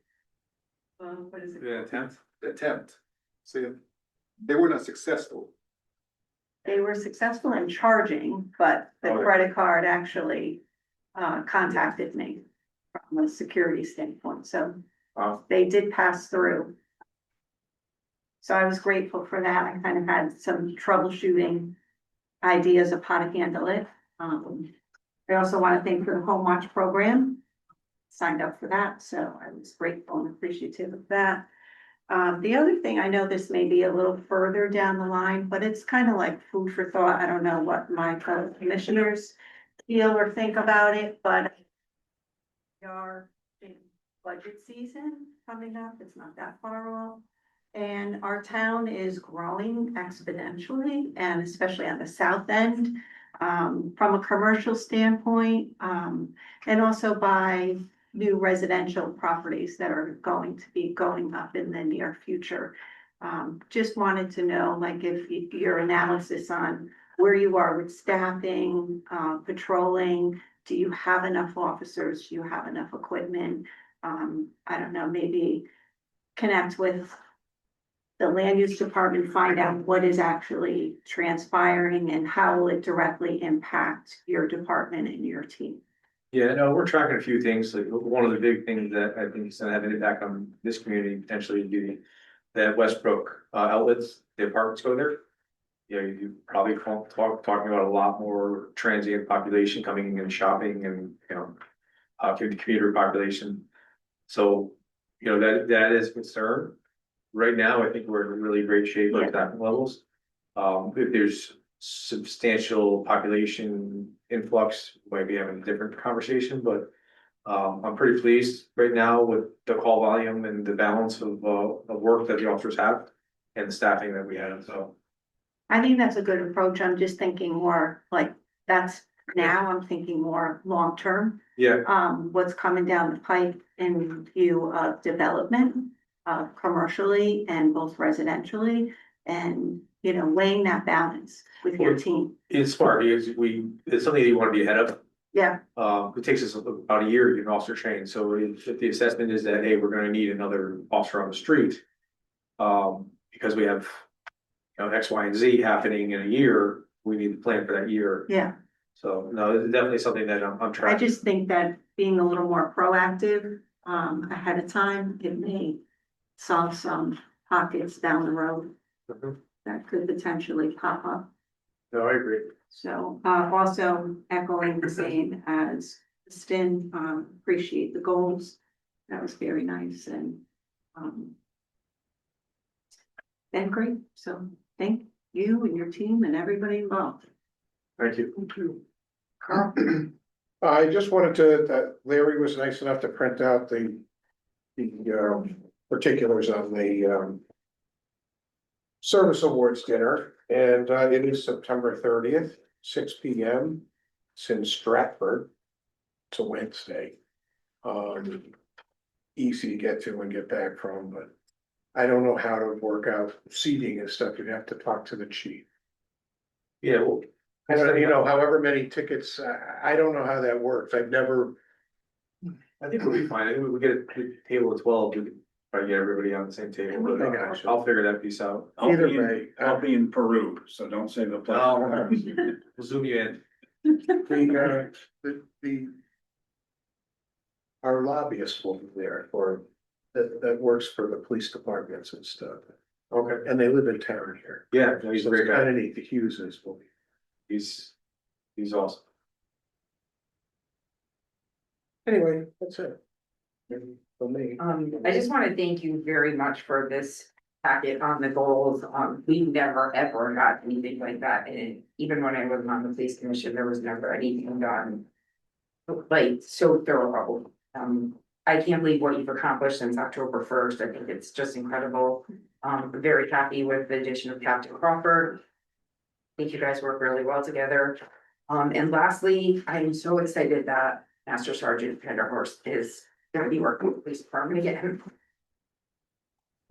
What is it? Yeah, attempt. See, they were not successful. They were successful in charging, but the Okay. credit card actually contacted me from a security standpoint, so Wow. they did pass through. So I was grateful for that. I kind of had some troubleshooting ideas of how to handle it. I also want to thank for the home watch program. Signed up for that, so I was grateful and appreciative of that. The other thing, I know this may be a little further down the line, but it's kind of like food for thought. I don't know what my fellow commissioners feel or think about it, but we are in budget season coming up. It's not that far off. And our town is growing exponentially, and especially on the south end, from a commercial standpoint, and also by new residential properties that are going to be going up in the near future. Just wanted to know, like, if your analysis on where you are with staffing, patrolling, do you have enough officers? Do you have enough equipment? I don't know, maybe connect with the land use department, find out what is actually transpiring and how will it directly impact your department and your team. Yeah, no, we're tracking a few things. Like one of the big things that I think is gonna have an impact on this community potentially would be that Westbrook outlets, the apartments go there. You know, you probably talking about a lot more transient population coming in and shopping and, you know, commuter population. So, you know, that is a concern. Right now, I think we're in really great shape with staffing levels. If there's substantial population influx, we might be having a different conversation, but I'm pretty pleased right now with the call volume and the balance of work that the officers have and the staffing that we have, so. I think that's a good approach. I'm just thinking more like that's now, I'm thinking more long-term. Yeah, What's coming down the pipe in view of development, commercially and both residentially, and, you know, weighing that balance with your team. it's smart because it's something that you want to be ahead of. Yeah, It takes us about a year to get an officer trained, so if the assessment is that, hey, we're gonna need another officer on the street. Because we have, you know, X, Y, and Z happening in a year, we need to plan for that year. yeah. So, no, it's definitely something that I'm I trying. just think that being a little more proactive, ahead of time, it may solve some pockets down the road Mhm. that could potentially pop up. No, I agree. So, also echoing the same as Stin, appreciate the goals. That was very nice and, been great. So thank you and your team and everybody involved. Thank you. Thank you. Carl? I just wanted to, Larry was nice enough to print out the particulars on the service awards dinner, and it is September 30th, 6 p.m. It's in Stratford. It's a Wednesday. Easy to get to and get back from, but I don't know how to work out seating and stuff. You'd have to talk to the chief. Yeah, well, You know, however many tickets, I don't know how that works. I've never, I think we'll be fine. I think we get a table of 12, we can probably get everybody on the same table, but I got you. I'll figure that piece out. either way. I'll be in Peru, so don't say the place. We'll zoom you in. Our lobbyist will be there for, that works for the police departments and stuff. Okay. And they live in town here. Yeah, no, he's a So great it's guy. kind of neat. The Hugheses will be. He's awesome. Anyway, that's it. For me. I just want to thank you very much for this packet on the goals. We never, ever got anything like that. And even when I was on the police commission, there was never anything done like so thorough. I can't believe what you've accomplished since October 1st. I think it's just incredible. Very happy with the addition of Captain Crawford. I think you guys work really well together. And lastly, I'm so excited that Master Sergeant Penderhorst is gonna be working with the police department again.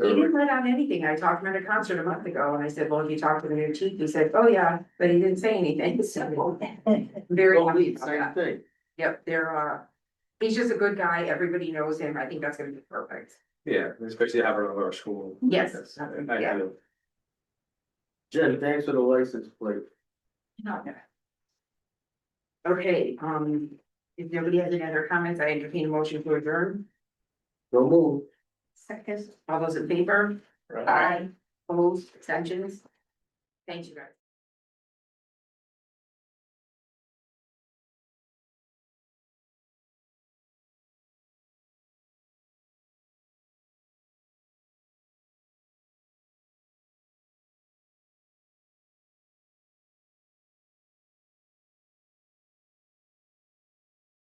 He didn't let on anything. I talked to him at a concert a month ago and I said, well, if you talk to the new chief, he said, oh yeah, but he didn't say anything, so. Very Don't happy leave, about same that. thing. Yep, he's just a good guy. Everybody knows him. I think that's gonna be perfect. Yeah, especially having our school. Yes. That's Yeah. ideal. Jen, thanks for the license plate. Okay, if nobody has any other comments, I entertain a motion to adjourn. No move. Second. All those in favor? Right. Aye. Opposed, extensions? Thank you guys.